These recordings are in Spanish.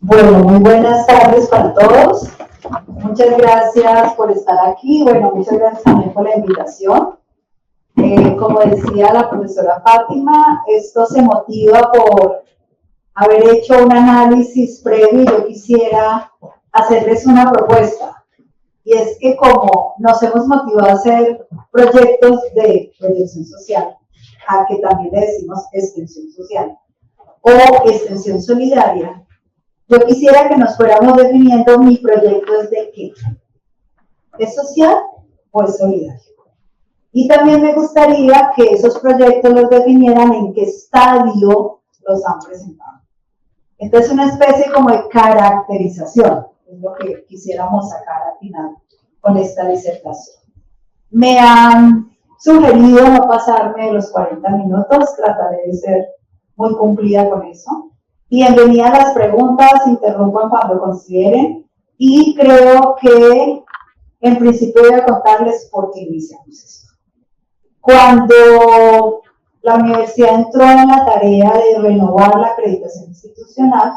Bueno, muy buenas tardes para todos. Muchas gracias por estar aquí. Bueno, muchas gracias también por la invitación. Como decía la profesora Fátima, esto se motiva por haber hecho un análisis previo y yo quisiera hacerles una propuesta. Y es que como nos hemos motivado a hacer proyectos de proyección social, a que también le decimos extensión social o extensión solidaria, yo quisiera que nos fuéramos definiendo mi proyecto es de qué. ¿Es social o es solidario? Y también me gustaría que esos proyectos los definieran en qué estadio los han presentado. Entonces, una especie como de caracterización, es lo que quisiéramos sacar al final con esta disertación. Me han sugerido no pasarme de los 40 minutos, trataré de ser muy cumplida con eso. Bienvenida a las preguntas, interrumpan cuando consideren y creo que en principio voy a contarles por qué iniciamos esto. Cuando la universidad entró en la tarea de renovar la acreditación institucional,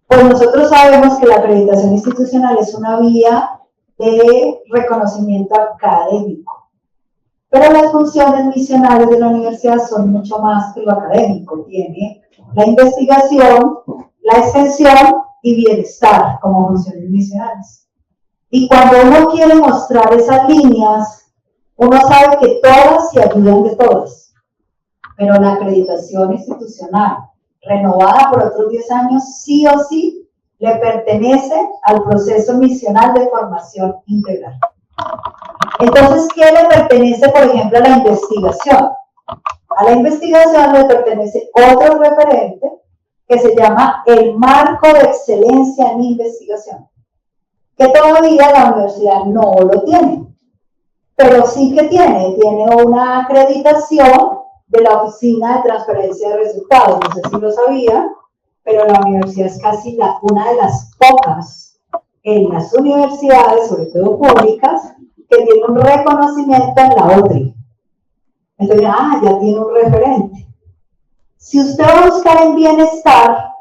pues nosotros sabemos que la acreditación institucional es una vía de reconocimiento académico, pero las funciones misionales de la universidad son mucho más que lo académico, tiene la investigación, la extensión y bienestar como funciones misionales. Y cuando uno quiere mostrar esas líneas, uno sabe que todas se ayudan de todas, pero la acreditación institucional renovada por otros 10 años, sí o sí, le pertenece al proceso misional de formación integral. Entonces, ¿qué le pertenece, por ejemplo, a la investigación? A la investigación le pertenece otro referente que se llama el Marco de Excelencia en Investigación, que todavía la universidad no lo tiene, pero sí que tiene una acreditación de la Oficina de Transferencia de Resultados. No sé si lo sabía, pero la universidad es casi una de las pocas en las universidades, sobre todo públicas, que tiene un reconocimiento en la OTRI. Entonces, ya tiene un referente. Si usted va a buscar en bienestar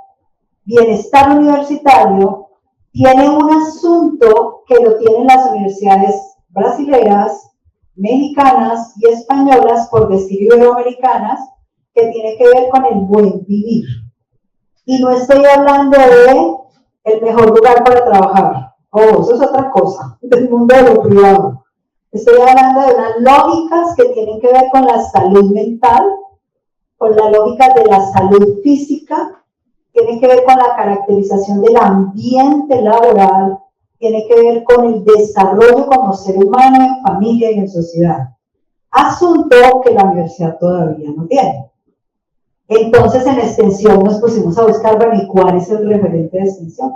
universitario, tiene un asunto que lo tienen las universidades brasileras, mexicanas y españolas, por decir iberoamericanas, que tiene que ver con el buen vivir. Y no estoy hablando de el mejor lugar para trabajar. Eso es otra cosa, del mundo de lo privado. Estoy hablando de unas lógicas que tienen que ver con la salud mental, con la lógica de la salud física, tiene que ver con la caracterización del ambiente laboral, tiene que ver con el desarrollo como ser humano en familia y en sociedad. Asunto que la universidad todavía no tiene. Entonces, en extensión nos pusimos a buscar, ¿cuál es el referente de extensión?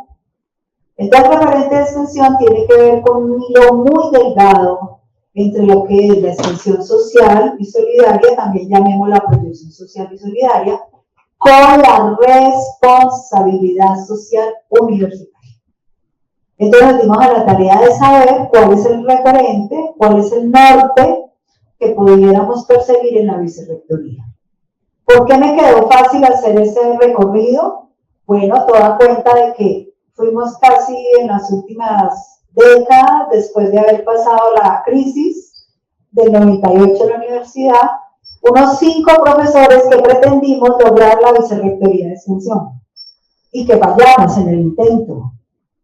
Entonces, el referente de extensión tiene que ver con un hilo muy delgado entre lo que es la extensión social y solidaria, también llamémosla proyección social y solidaria, con la responsabilidad social universitaria. Entonces nos dimos a la tarea de saber cuál es el referente, cuál es el norte que pudiéramos perseguir en la vicerrectoría. ¿Por qué me quedó fácil hacer ese recorrido? Bueno, toda cuenta de que fuimos casi en las últimas décadas, después de haber pasado la crisis del 98 en la universidad, unos 5 profesores que pretendimos lograr la vicerrectoría de extensión y que fallamos en el intento,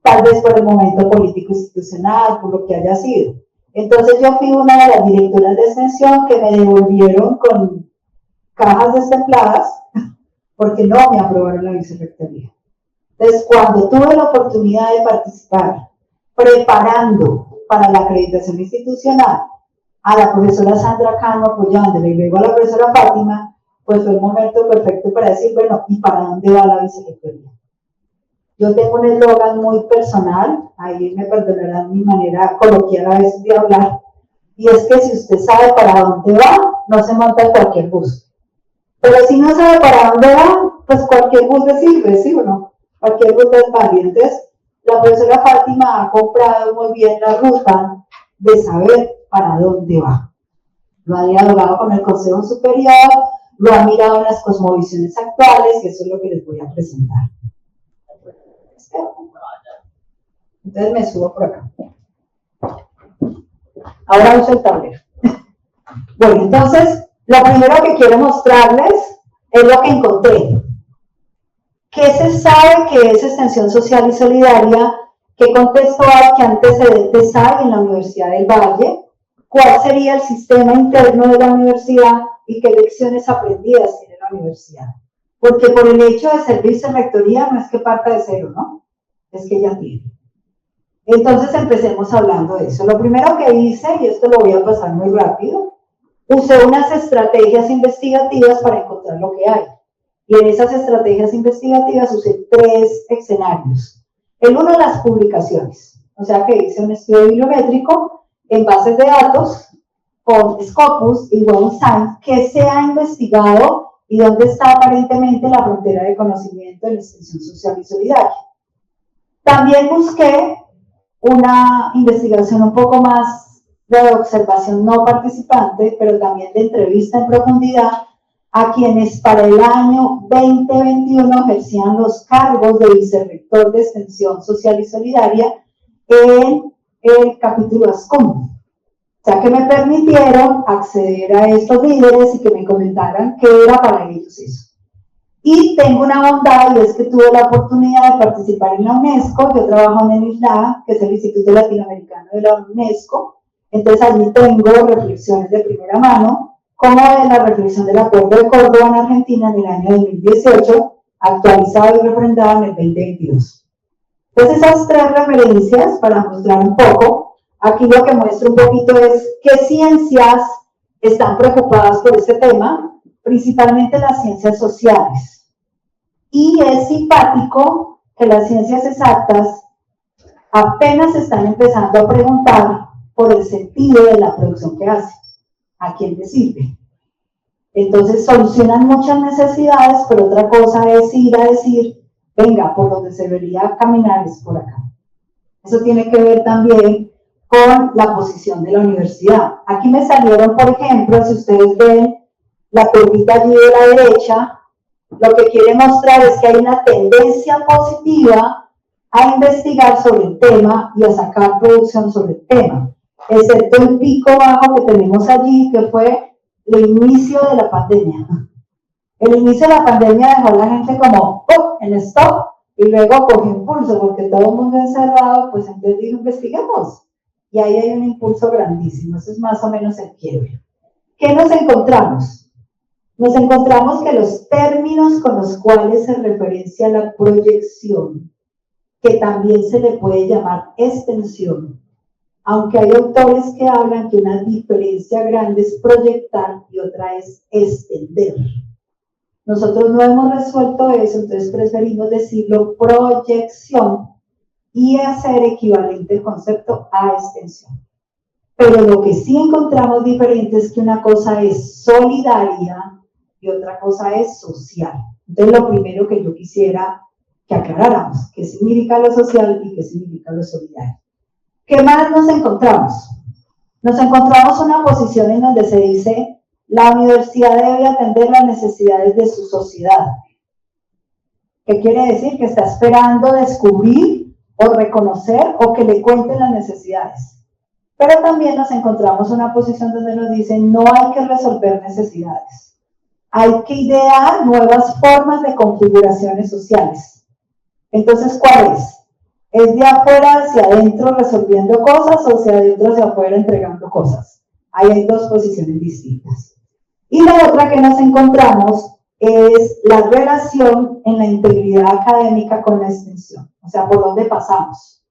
tal vez por el momento político institucional, por lo que haya sido. Entonces yo fui una de las directoras de extensión que me devolvieron con cajas destempladas porque no me aprobaron la vicerrectoría. Entonces, cuando tuve la oportunidad de participar preparando para la acreditación institucional a la profesora Sandra Cano apoyándola y luego a la profesora Fátima, pues fue el momento perfecto para decir, bueno, ¿y para dónde va la vicerrectoría? Yo tengo un eslogan muy personal, ahí me perdonarán mi manera coloquial a veces de hablar, y es que si usted sabe para dónde va, no se monta en cualquier bus. Pero si no sabe para dónde va, pues cualquier bus le sirve, ¿sí o no? Cualquier bus es válido. Entonces, la profesora Fátima ha comprado muy bien la ruta de saber para dónde va. Lo ha dialogado con el Consejo Superior, lo ha mirado en las cosmovisiones actuales, y eso es lo que les voy a presentar. Entonces me subo por acá. Ahora uso el tablero. Bueno, entonces, lo primero que quiero mostrarles es lo que encontré. ¿Qué se sabe que es extensión social y solidaria? ¿Qué contexto hay? ¿Qué antecedentes hay en la Universidad del Valle? ¿Cuál sería el sistema interno de la universidad? ¿Y qué lecciones aprendidas tiene la universidad? Porque por el hecho de ser vicerrectoría no es que parta de cero, ¿no? Es que ya tiene. Entonces empecemos hablando de eso. Lo primero que hice, y esto lo voy a pasar muy rápido, usé unas estrategias investigativas para encontrar lo que hay. Y en esas estrategias investigativas usé 3 escenarios. El uno, las publicaciones. O sea que hice un estudio bibliométrico en bases de datos con Scopus y Web of Science que se ha investigado y dónde está aparentemente la frontera de conocimiento en la extensión social y solidaria. También busqué una investigación un poco más de observación no participante, pero también de entrevista en profundidad a quienes para el año 2021 ejercían los cargos de vicerrector de extensión social y solidaria en el capítulo ASCOM. O sea, que me permitieron acceder a estos líderes y que me comentaran qué era para ellos eso. Y tengo una bondad, y es que tuve la oportunidad de participar en la UNESCO. Yo trabajo en el ISLA, que es el Instituto Latinoamericano de la UNESCO. Entonces allí tengo reflexiones de primera mano, como de la reflexión del Acuerdo de Córdoba en Argentina en el año 2018, actualizado y refrendado en el 2022. Entonces esas 3 referencias para mostrar un poco. Aquí lo que muestro un poquito es qué ciencias están preocupadas por este tema, principalmente las ciencias sociales. Y es simpático que las ciencias exactas apenas están empezando a preguntar por el sentido de la producción que hacen, a quién le sirve. Entonces solucionan muchas necesidades, pero otra cosa es ir a decir, venga, por donde se debería caminar es por acá. Eso tiene que ver también con la posición de la universidad. Aquí me salieron, por ejemplo, si ustedes ven la curvita allí de la derecha, lo que quiere mostrar es que hay una tendencia positiva a investigar sobre el tema y a sacar producción sobre el tema, excepto el pico bajo que tenemos allí, que fue el inicio de la pandemia. El inicio de la pandemia dejó a la gente como en stop y luego cogió impulso porque todo el mundo encerrado, pues entonces dijo, investiguemos. Y ahí hay un impulso grandísimo. Eso es más o menos el quiebre. ¿Qué nos encontramos? Nos encontramos que los términos con los cuales se referencia la proyección, que también se le puede llamar extensión, aunque hay autores que hablan que una diferencia grande es proyectar y otra es extender. Nosotros no hemos resuelto eso, entonces preferimos decirlo proyección y hacer equivalente el concepto a extensión. Pero lo que sí encontramos diferente es que una cosa es solidaria y otra cosa es social. Entonces lo primero que yo quisiera que aclaráramos, qué significa lo social y qué significa lo solidario. ¿Qué más nos encontramos? Nos encontramos una posición en donde se dice la universidad debe atender las necesidades de su sociedad. ¿Qué quiere decir? Que está esperando descubrir o reconocer o que le cuenten las necesidades. Pero también nos encontramos una posición donde nos dicen no hay que resolver necesidades. Hay que idear nuevas formas de configuraciones sociales. Entonces, ¿cuál es? ¿Es de afuera hacia adentro resolviendo cosas o de adentro hacia afuera entregando cosas? Ahí hay 2 posiciones distintas. Y la otra que nos encontramos es la relación en la integridad académica con la extensión. O sea, ¿por dónde pasamos?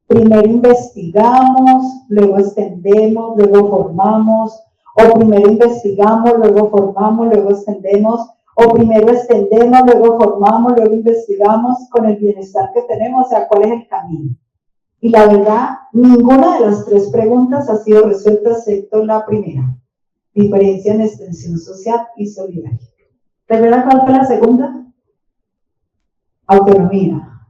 Primero investigamos, luego extendemos, luego formamos, o primero investigamos, luego formamos, luego extendemos, o primero extendemos, luego formamos, luego investigamos con el bienestar que tenemos, o sea, ¿cuál es el camino? Y la verdad, ninguna de las 3 preguntas ha sido resuelta excepto la primera. Diferencia en extensión social y solidaria. ¿Recuerdan cuál fue la segunda? Autonomía.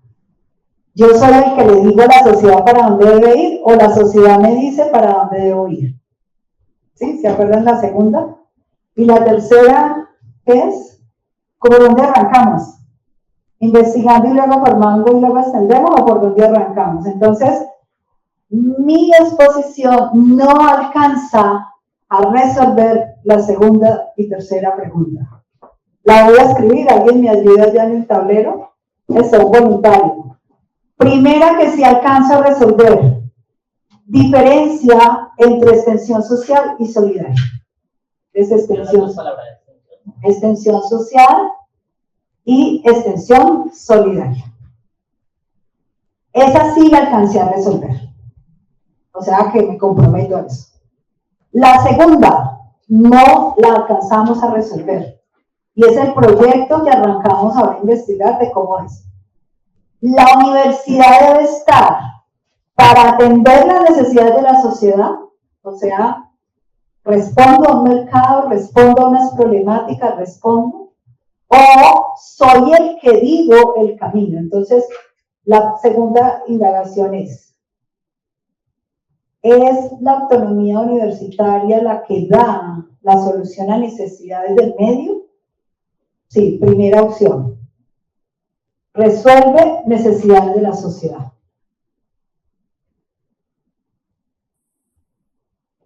Yo soy el que le digo a la sociedad para dónde debe ir o la sociedad me dice para dónde debo ir. ¿Sí? ¿Se acuerdan la segunda? Y la tercera, ¿qué es? ¿Cómo dónde arrancamos? investigando y luego formando y luego extendemos, o por dónde arrancamos. Entonces, mi exposición no alcanza a resolver la segunda y tercera pregunta. La voy a escribir, alguien me ayuda ya en el tablero, es un voluntario. Primera que sí alcanza a resolver, diferencia entre extensión social y solidaria. Es extensión social y extensión solidaria. Esa sí la alcancé a resolver. O sea que me comprometo a eso. La segunda, no la alcanzamos a resolver. Y es el proyecto que arrancamos ahora a investigar de cómo es. La universidad debe estar para atender las necesidades de la sociedad, o sea, respondo a un mercado, respondo a unas problemáticas, respondo, o soy el que digo el camino. Entonces, la segunda indagación ¿es la autonomía universitaria la que da la solución a necesidades del medio? Sí, primera opción. Resuelve necesidades de la sociedad.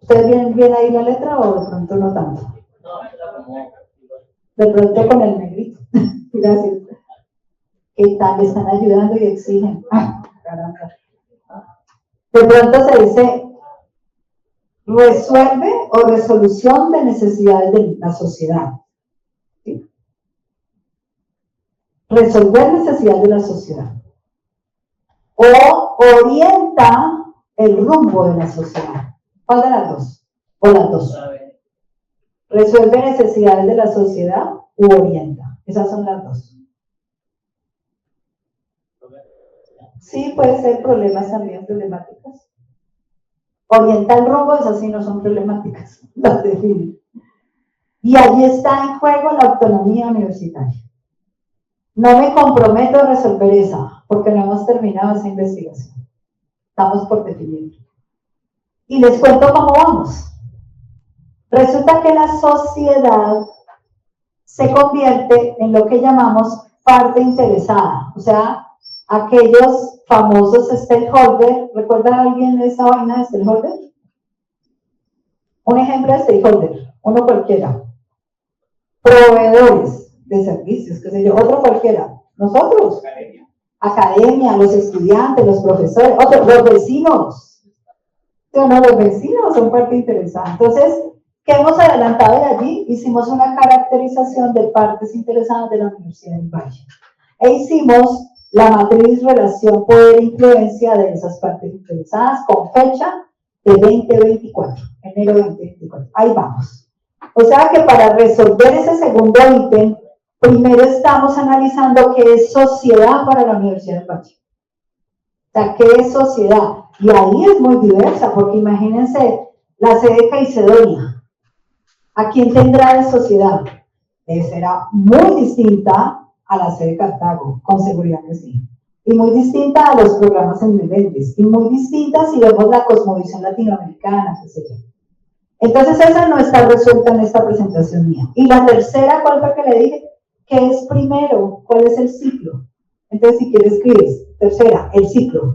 ¿Ustedes ven bien ahí la letra o de pronto no tanto? De pronto con el negrito. Gracias. ¿Qué tal? Me están ayudando y exigen. Caramba. De pronto se dice resuelve o resolución de necesidades de la sociedad. ¿Sí? Resolver necesidades de la sociedad. O orienta el rumbo de la sociedad. ¿Cuál de las dos? O las dos. Resuelve necesidades de la sociedad u orienta. Esas son las dos. Sí, puede ser problemas también, problemáticas. Orienta el rumbo, esas sí no son problemáticas, las define. Y allí está en juego la autonomía universitaria. No me comprometo a resolver esa, porque no hemos terminado esa investigación. Estamos por definir. Y les cuento cómo vamos. Resulta que la sociedad se convierte en lo que llamamos parte interesada, o sea, aquellos famosos stakeholders. ¿Recuerda alguien esa vaina de stakeholder? Un ejemplo de stakeholder, uno cualquiera. Proveedores de servicios, qué sé yo, otro cualquiera. Nosotros. Academia, los estudiantes, los profesores, los vecinos. No, los vecinos son parte interesada. Entonces, ¿qué hemos adelantado de allí? Hicimos una caracterización de partes interesadas de la Universidad del Valle. E hicimos la matriz relación poder-influencia de esas partes interesadas con fecha de 2024, enero 2024. Ahí vamos. O sea que para resolver ese segundo ítem, primero estamos analizando qué es sociedad para la Universidad del Valle. O sea, ¿qué es sociedad? Y ahí es muy diversa, porque imagínense la sede Caicedonia. ¿A quién tendrá de sociedad? Será muy distinta a la sede Cartago, con seguridad que sí. Y muy distinta a los programas en Meléndez. Y muy distinta si vemos la cosmovisión latinoamericana, qué sé yo. Entonces esa no está resuelta en esta presentación mía. Y la tercera, ¿cuál fue que le dije? ¿Qué es primero? ¿Cuál es el ciclo? Entonces si quieres escribes. Tercera, el ciclo.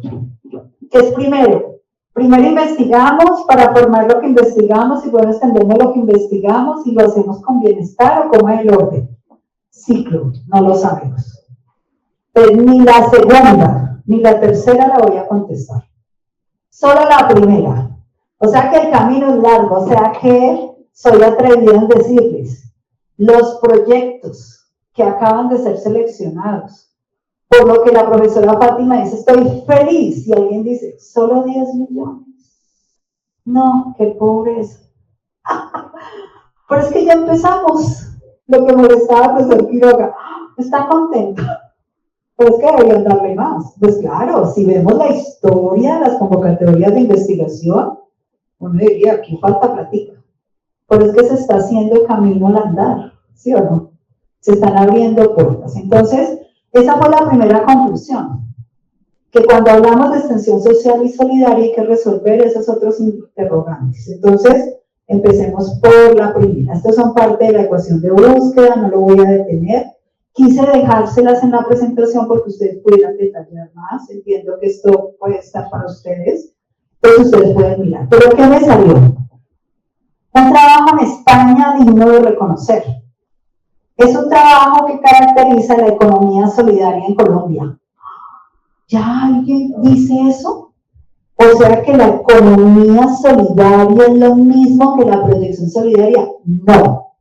¿Qué es primero? Primero investigamos para formar lo que investigamos y luego extendemos lo que investigamos y lo hacemos con bienestar o como es el orden. Ciclo, no lo sabemos. Pero ni la segunda ni la tercera la voy a contestar. Solo la primera. O sea que el camino es largo, o sea que soy atrevida en decirles, los proyectos que acaban de ser seleccionados, por lo que la profesora Fátima dice, estoy feliz, y alguien dice, solo 10 millones. No, qué pobreza. Pero es que ya empezamos. Lo que molestaba al profesor Quiroga, está contento. Pero es que deberían darle más. Pues claro, si vemos la historia de las convocatorias de investigación, uno diría, aquí falta plática. Pero es que se está haciendo el camino al andar, ¿sí o no? Se están abriendo puertas. Entonces, esa fue la primera conclusión. Que cuando hablamos de extensión social y solidaria hay que resolver esos otros interrogantes. Entonces, empecemos por la primera. Estos son parte de la ecuación de búsqueda, no lo voy a detener. quise dejárselas en la presentación porque ustedes pudieran detallar más. Entiendo que esto puede estar para ustedes, entonces ustedes pueden mirar. Pero ¿qué me salió? Un trabajo en España digno de reconocer. Es un trabajo que caracteriza la economía solidaria en Colombia. ¿Ya alguien dice eso? O sea que la economía solidaria es lo mismo que la proyección solidaria. No,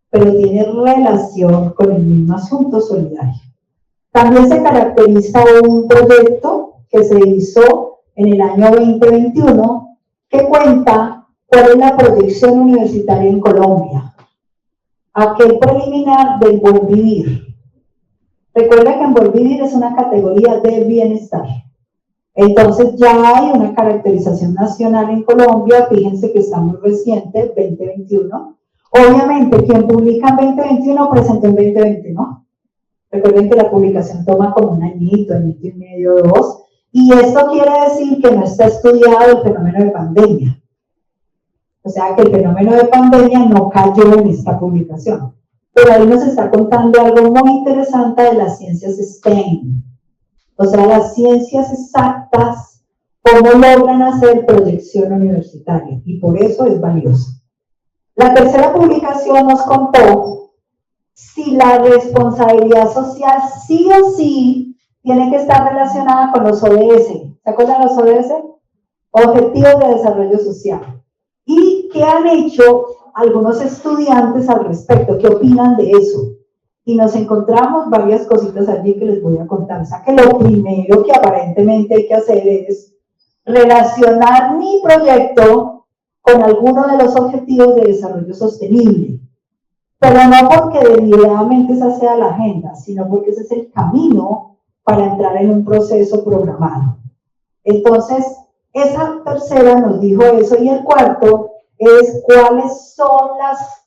pero tiene relación con el mismo asunto solidario. También se caracteriza un proyecto que se hizo en el año 2021 que cuenta cuál es la proyección universitaria en Colombia. Aquel preliminar del buen vivir. Recuerda que en buen vivir es una categoría de bienestar. Entonces ya hay una caracterización nacional en Colombia, fíjense que está muy reciente, 2021. Obviamente, quien publica en 2021 presentó en 2020, ¿no? Recuerden que la publicación toma como un añito y medio, 2, y esto quiere decir que no está estudiado el fenómeno de pandemia. O sea que el fenómeno de pandemia no cayó en esta publicación. Pero ahí nos está contando algo muy interesante de las ciencias STEM. O sea, las ciencias exactas, cómo logran hacer proyección universitaria. Y por eso es valioso. La tercera publicación nos contó si la responsabilidad social sí o sí tiene que estar relacionada con los ODS. ¿Se acuerdan los ODS? Objetivos de Desarrollo Social. ¿Y qué han hecho algunos estudiantes al respecto? ¿Qué opinan de eso? Y nos encontramos varias cositas allí que les voy a contar. O sea que lo primero que aparentemente hay que hacer es relacionar mi proyecto con alguno de los objetivos de desarrollo sostenible. Pero no porque deliberadamente esa sea la agenda, sino porque ese es el camino para entrar en un proceso programado. Entonces, esa tercera nos dijo eso, y el cuarto es cuáles son las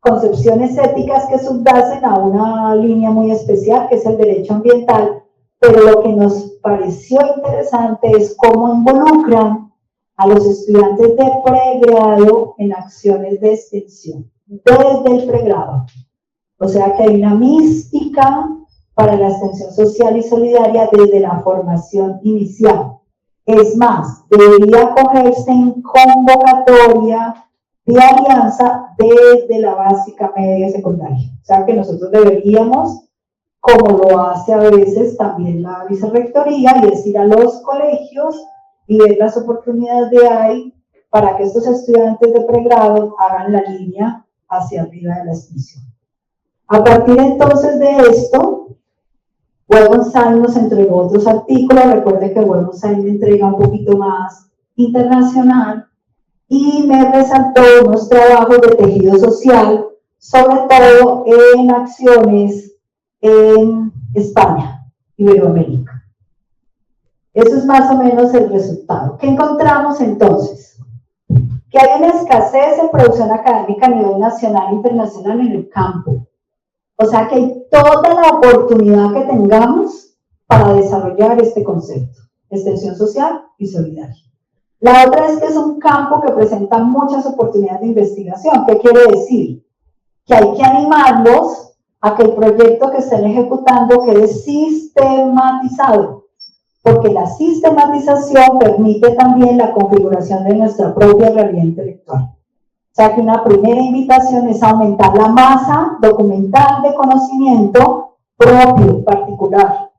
concepciones éticas que subyacen a una línea muy especial, que es el derecho ambiental, pero lo que nos pareció interesante es cómo involucran a los estudiantes de pregrado en acciones de extensión, desde el pregrado. O sea que hay una mística para la extensión social y solidaria desde la formación inicial. Es más, debería cogerse en convocatoria de alianza desde la básica, media y secundaria. O sea que nosotros deberíamos, como lo hace a veces también la vicerrectoría, y es ir a los colegios y ver las oportunidades que hay para que estos estudiantes de pregrado hagan la línea hacia arriba de la extensión. A partir entonces de esto, Webonside nos entregó otros artículos. Recuerde que Webonside me entrega un poquito más internacional, y me resaltó unos trabajos de tejido social, sobre todo en acciones en España, Iberoamérica. Eso es más o menos el resultado. ¿Qué encontramos entonces? Que hay una escasez en producción académica a nivel nacional e internacional en el campo. O sea que hay toda la oportunidad que tengamos para desarrollar este concepto, extensión social y solidaria. La otra es que es un campo que presenta muchas oportunidades de investigación. ¿Qué quiere decir? Que hay que animarlos a que el proyecto que estén ejecutando quede sistematizado, porque la sistematización permite también la configuración de nuestra propia realidad intelectual. O sea que una primera invitación es aumentar la masa documental de conocimiento propio, particular.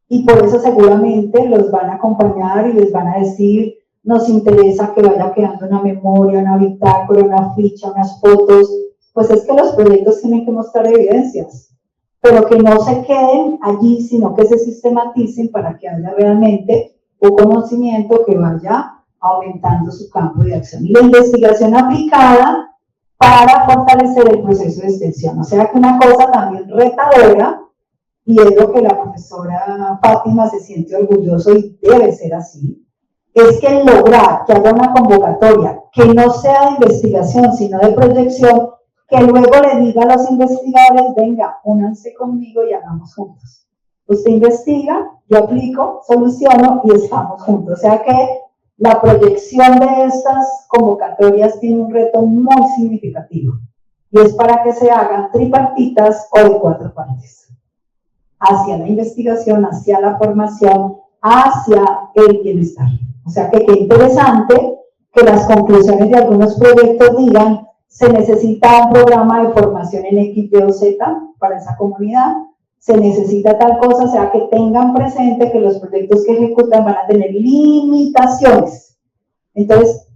Y por eso seguramente los van a acompañar y les van a decir: nos interesa que vaya quedando una memoria, una bitácora, una ficha, unas fotos. Pues es que los proyectos tienen que mostrar evidencias, pero que no se queden allí, sino que se sistematicen para que haya realmente un conocimiento que vaya aumentando su campo de acción. Y la investigación aplicada para fortalecer el proceso de extensión. O sea que una cosa también retadora, y es lo que la profesora Fátima se siente orgulloso y debe ser así, es que lograr que haya una convocatoria que no sea de investigación, sino de proyección, que luego le diga a los investigadores: venga, únanse conmigo y hagamos juntos. Usted investiga, yo aplico, soluciono y estamos juntos. O sea que la proyección de estas convocatorias tiene un reto muy significativo, y es para que se hagan tripartitas o de 4 partes. hacia la investigación, hacia la formación, hacia el bienestar. O sea que qué interesante que las conclusiones de algunos proyectos digan, se necesita un programa de formación en X, Y o Z para esa comunidad, se necesita tal cosa, o sea que tengan presente que los proyectos que ejecutan van a tener limitaciones. Entonces,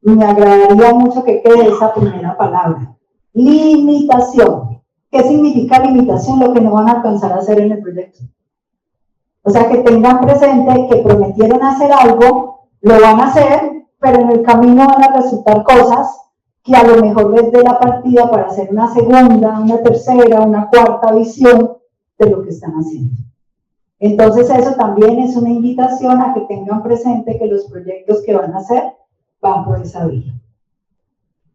me agradaría mucho que quede esa primera palabra, limitación. ¿Qué significa limitación? Lo que no van a alcanzar a hacer en el proyecto. O sea, que tengan presente que prometieron hacer algo, lo van a hacer, pero en el camino van a resultar cosas que a lo mejor les dé la partida para hacer una segunda, una tercera, una cuarta visión de lo que están haciendo. Entonces, eso también es una invitación a que tengan presente que los proyectos que van a hacer van por esa vía.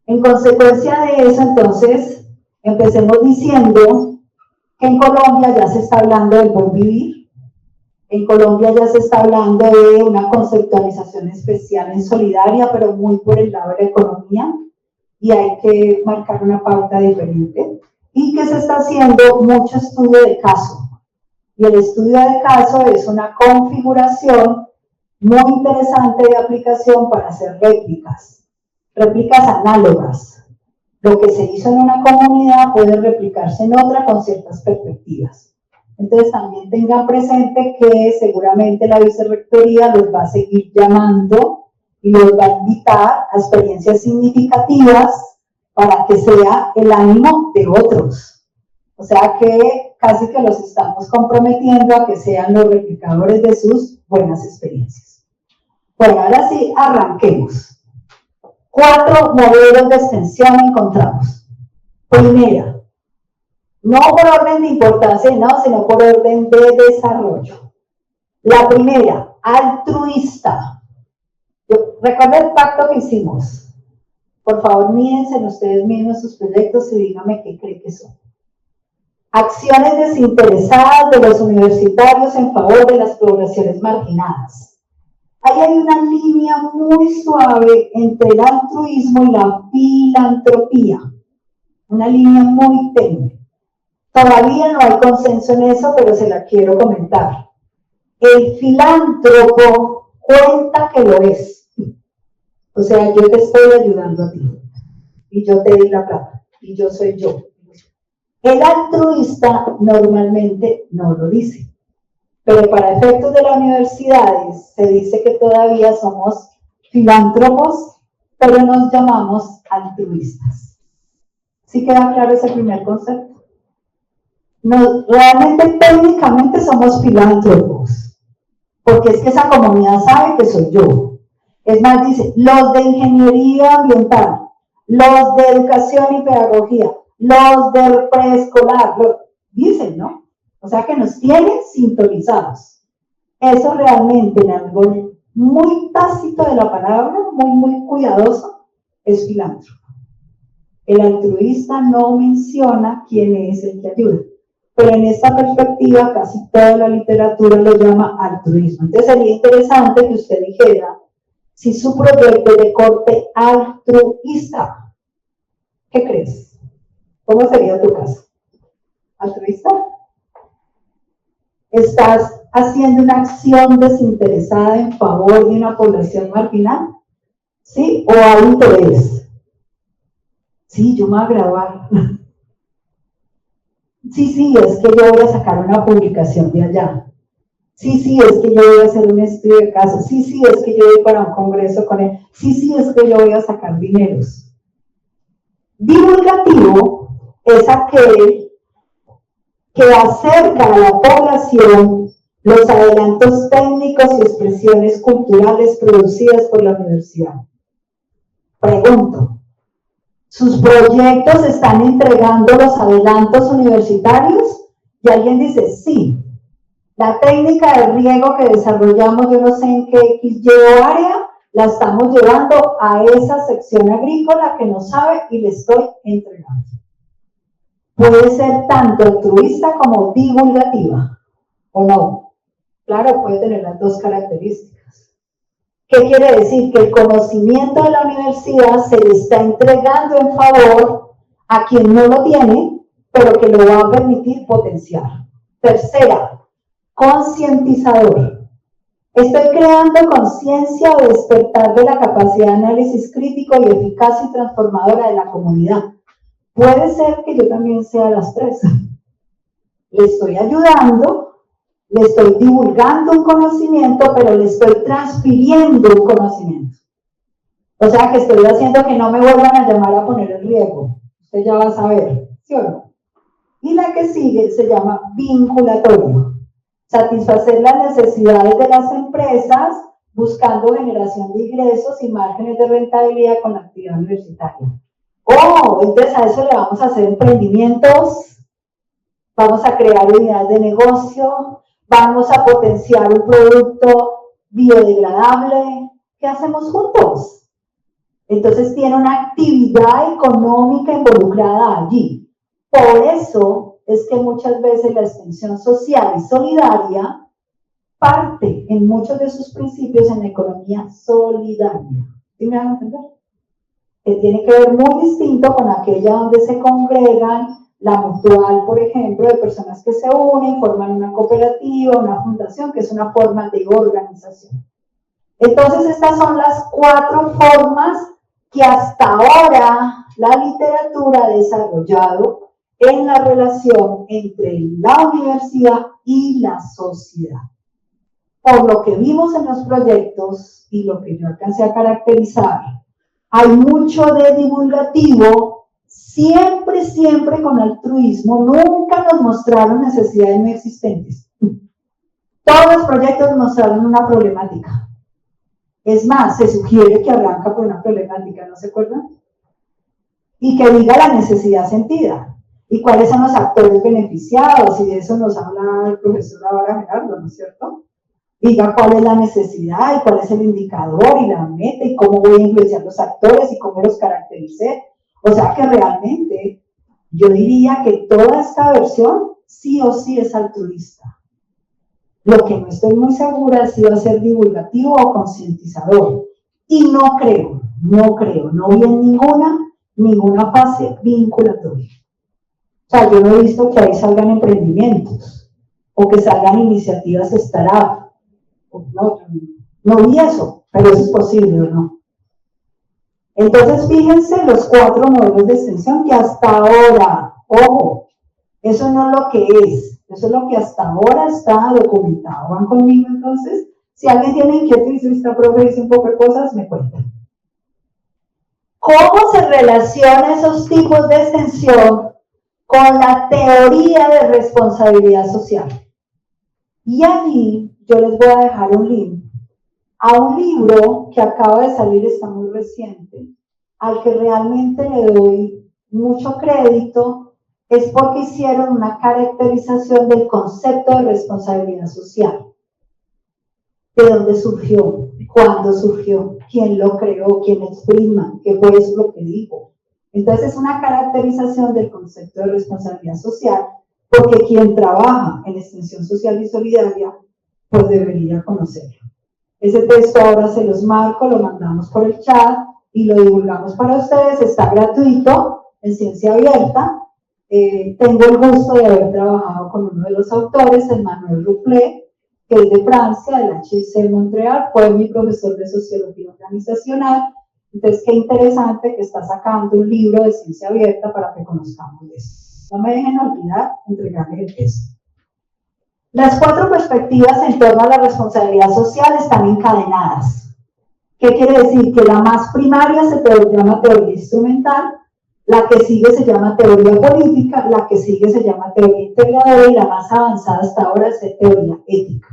En consecuencia de eso, entonces, empecemos diciendo que en Colombia ya se está hablando del buen vivir. En Colombia ya se está hablando de una conceptualización especial en solidaria, pero muy por el lado de la economía, y hay que marcar una pauta diferente. Y que se está haciendo mucho estudio de caso. Y el estudio de caso es una configuración muy interesante de aplicación para hacer réplicas análogas. Lo que se hizo en una comunidad puede replicarse en otra con ciertas perspectivas. Entonces también tengan presente que seguramente la vicerrectoría los va a seguir llamando y los va a invitar a experiencias significativas para que sea el ánimo de otros. O sea que casi que los estamos comprometiendo a que sean los replicadores de sus buenas experiencias. Bueno, ahora sí, arranquemos. 4 modelos de extensión encontramos. Primera, no por orden de importancia, no, sino por orden de desarrollo. La primera, altruista. Recuerda el pacto que hicimos. Por favor, mírense ustedes mismos sus proyectos y díganme qué creen que son. Acciones desinteresadas de los universitarios en favor de las poblaciones marginadas. Ahí hay una línea muy suave entre el altruismo y la filantropía. Una línea muy tenue. Todavía no hay consenso en eso, pero se la quiero comentar. El filántropo cuenta que lo es. O sea, yo te estoy ayudando a ti. Y yo te di la plata. Y yo soy yo. El altruista normalmente no lo dice. Pero para efectos de las universidades se dice que todavía somos filántropos, pero nos llamamos altruistas. ¿Sí queda claro ese primer concepto? Realmente técnicamente somos filántropos, porque es que esa comunidad sabe que soy yo. Es más, dice, los de ingeniería ambiental, los de educación y pedagogía, los del preescolar, dicen, ¿no? O sea que nos tienen sintonizados. Eso realmente en algo muy tácito de la palabra, muy cuidadoso, es filántropo. El altruista no menciona quién es el que ayuda, pero en esta perspectiva casi toda la literatura lo llama altruismo. Entonces sería interesante que usted dijera si su proyecto es de corte altruista. ¿Qué crees? ¿Cómo sería tu caso? ¿Altruista? ¿Estás haciendo una acción desinteresada en favor de una población marginal? ¿Sí? ¿O hay interés? Sí, yo me voy a graduar. Sí, es que yo voy a sacar una publicación de allá. Sí, es que yo voy a hacer un estudio de caso. Sí, es que yo voy para un congreso con él. Sí, es que yo voy a sacar dineros. Divulgativo es aquel que acerca a la población los adelantos técnicos y expresiones culturales producidas por la universidad. Pregunto, ¿sus proyectos están entregando los adelantos universitarios? Y alguien dice, sí. La técnica de riego que desarrollamos, yo no sé en qué XY área, la estamos llevando a esa sección agrícola que no sabe y le estoy entregando. Puede ser tanto altruista como divulgativa, ¿o no? Claro, puede tener las dos características. ¿Qué quiere decir? Que el conocimiento de la universidad se le está entregando en favor a quien no lo tiene, pero que lo va a permitir potenciar. Tercera, concientizador. Estoy creando conciencia o despertar de la capacidad de análisis crítico y eficaz y transformadora de la comunidad. Puede ser que yo también sea las tres. Le estoy ayudando, le estoy divulgando un conocimiento, pero le estoy transfiriendo un conocimiento. O sea que estoy haciendo que no me vuelvan a llamar a poner el riesgo. Usted ya va a saber, ¿sí o no? Y la que sigue se llama vinculatorio. Satisfacer las necesidades de las empresas buscando generación de ingresos y márgenes de rentabilidad con la actividad universitaria. Oh, entonces a eso le vamos a hacer emprendimientos, vamos a crear unidades de negocio, vamos a potenciar un producto biodegradable. ¿Qué hacemos juntos? Entonces tiene una actividad económica involucrada allí. Por eso es que muchas veces la extensión social y solidaria parte en muchos de sus principios en la economía solidaria. ¿Sí me van a entender? Que tiene que ver muy distinto con aquella donde se congregan la mutual, por ejemplo, de personas que se unen, forman una cooperativa, una fundación, que es una forma de organización. Entonces, estas son las 4 formas que hasta ahora la literatura ha desarrollado en la relación entre la universidad y la sociedad. Por lo que vimos en los proyectos y lo que yo alcancé a caracterizar, hay mucho de divulgativo, siempre con altruismo, nunca nos mostraron necesidades no existentes. Todos los proyectos nos mostraron una problemática. Es más, se sugiere que arranca por una problemática, ¿no se acuerdan? Y que diga la necesidad sentida. ¿Y cuáles son los actores beneficiados? Y de eso nos habla el profesor ahora Gerardo, ¿no es cierto? Diga cuál es la necesidad y cuál es el indicador y la meta y cómo voy a influenciar los actores y cómo los caractericé. O sea que realmente yo diría que toda esta versión sí o sí es altruista. Lo que no estoy muy segura es si va a ser divulgativo o concientizador. Y no vi en ninguna fase vinculatoria. O sea, yo no he visto que ahí salgan emprendimientos o que salgan iniciativas startup. No vi eso, pero eso es posible o no. Entonces, fíjense los 4 modelos de extensión que hasta ahora, ojo, eso no es lo que es, eso es lo que hasta ahora está documentado. ¿Van conmigo entonces? Si alguien tiene inquietud y si esta profe dice un poco de cosas, me cuentan. ¿Cómo se relacionan esos tipos de extensión con la teoría de responsabilidad social? Y allí yo les voy a dejar un link a un libro que acaba de salir, está muy reciente, al que realmente le doy mucho crédito, es porque hicieron una caracterización del concepto de responsabilidad social. ¿De dónde surgió? ¿Cuándo surgió? ¿Quién lo creó? ¿Quién exprima? ¿Qué fue eso lo que dijo? Entonces es una caracterización del concepto de responsabilidad social, porque quien trabaja en extensión social y solidaria, pues debería conocerlo. Ese texto ahora se los marco, lo mandamos por el chat y lo divulgamos para ustedes. Está gratuito, en Ciencia Abierta. Tengo el gusto de haber trabajado con uno de los autores, Emmanuel Rufflet, que es de Francia, de la HEC Montreal, fue mi profesor de Sociología Organizacional. Entonces, qué interesante que está sacando un libro de Ciencia Abierta para que conozcamos eso. No me dejen olvidar entregarles el texto. Las 4 perspectivas en torno a la responsabilidad social están encadenadas. ¿Qué quiere decir? Que la más primaria se llama teoría instrumental, la que sigue se llama teoría política, la que sigue se llama teoría integradora y la más avanzada hasta ahora es teoría ética.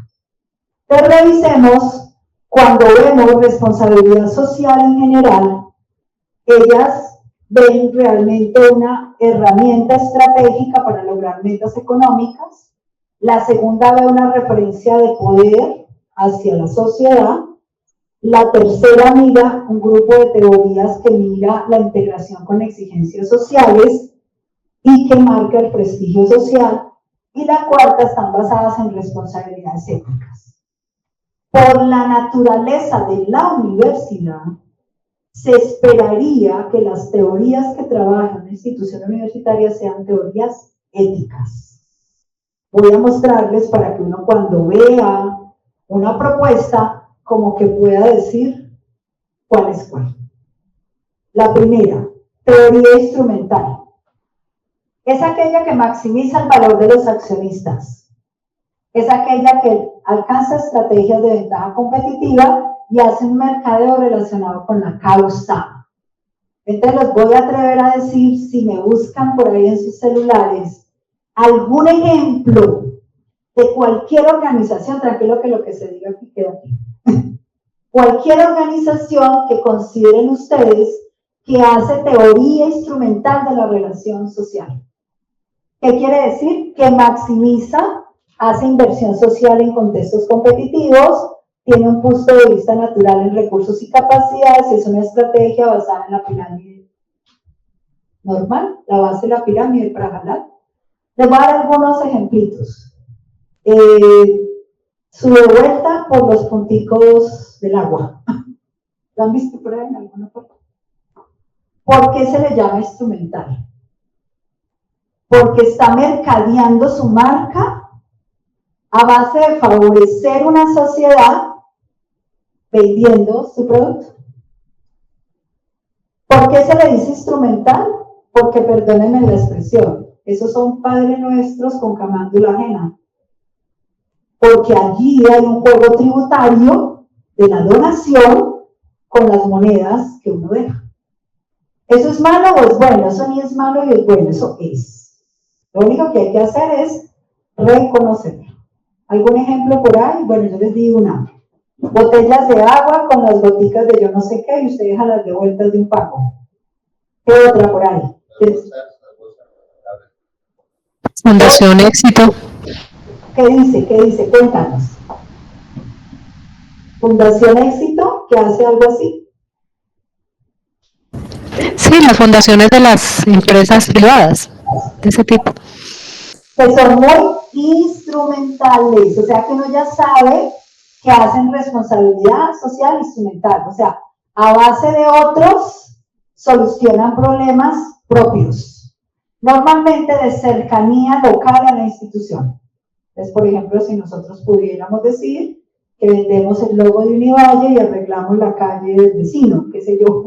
Pero revisemos, cuando vemos responsabilidad social en general, ellas ven realmente una herramienta estratégica para lograr metas económicas. La segunda ve una referencia de poder hacia la sociedad. La tercera mira un grupo de teorías que mira la integración con exigencias sociales y que marca el prestigio social. Y la cuarta están basadas en responsabilidades éticas. Por la naturaleza de la universidad, se esperaría que las teorías que trabajan en la institución universitaria sean teorías éticas. voy a mostrarles para que uno cuando vea una propuesta, como que pueda decir cuál es cuál. La primera, teoría instrumental. Es aquella que maximiza el valor de los accionistas. Es aquella que alcanza estrategias de ventaja competitiva y hace un mercadeo relacionado con la causa. Entonces los voy a atrever a decir, si me buscan por ahí en sus celulares, algún ejemplo de cualquier organización, tranquilo que lo que se diga aquí queda aquí, cualquier organización que consideren ustedes que hace teoría instrumental de la relación social. ¿Qué quiere decir? Que maximiza, hace inversión social en contextos competitivos, tiene un punto de vista natural en recursos y capacidades, es una estrategia basada en la pirámide normal, la base de la pirámide para jalar. Les voy a dar algunos ejemplitos. Su vuelta por los punticos del agua. ¿Lo han visto por ahí en alguna parte? ¿Por qué se le llama instrumental? Porque está mercadeando su marca a base de favorecer una sociedad vendiendo su producto. ¿Por qué se le dice instrumental? Porque, perdónenme la expresión, esos son padres nuestros con camándula ajena. Porque allí hay un juego tributario de la donación con las monedas que uno deja. ¿Eso es malo o es bueno? Eso ni es malo ni es bueno, eso es. Lo único que hay que hacer es reconocerlo. ¿Algún ejemplo por ahí? Bueno, yo les di una. Botellas de agua con las goticas de yo no sé qué y usted deja las devueltas de un pago. ¿Qué otra por ahí? Fundación Éxito. ¿Qué dice? ¿Qué dice? Cuéntanos. Fundación Éxito, que hace algo así. Sí, las fundaciones de las empresas privadas, de ese tipo. Que son muy instrumentales, o sea que uno ya sabe que hacen responsabilidad social instrumental, o sea, a base de otros solucionan problemas propios, normalmente de cercanía local a la institución. Entonces, por ejemplo, si nosotros pudiéramos decir que vendemos el logo de Univalle y arreglamos la calle del vecino, qué sé yo,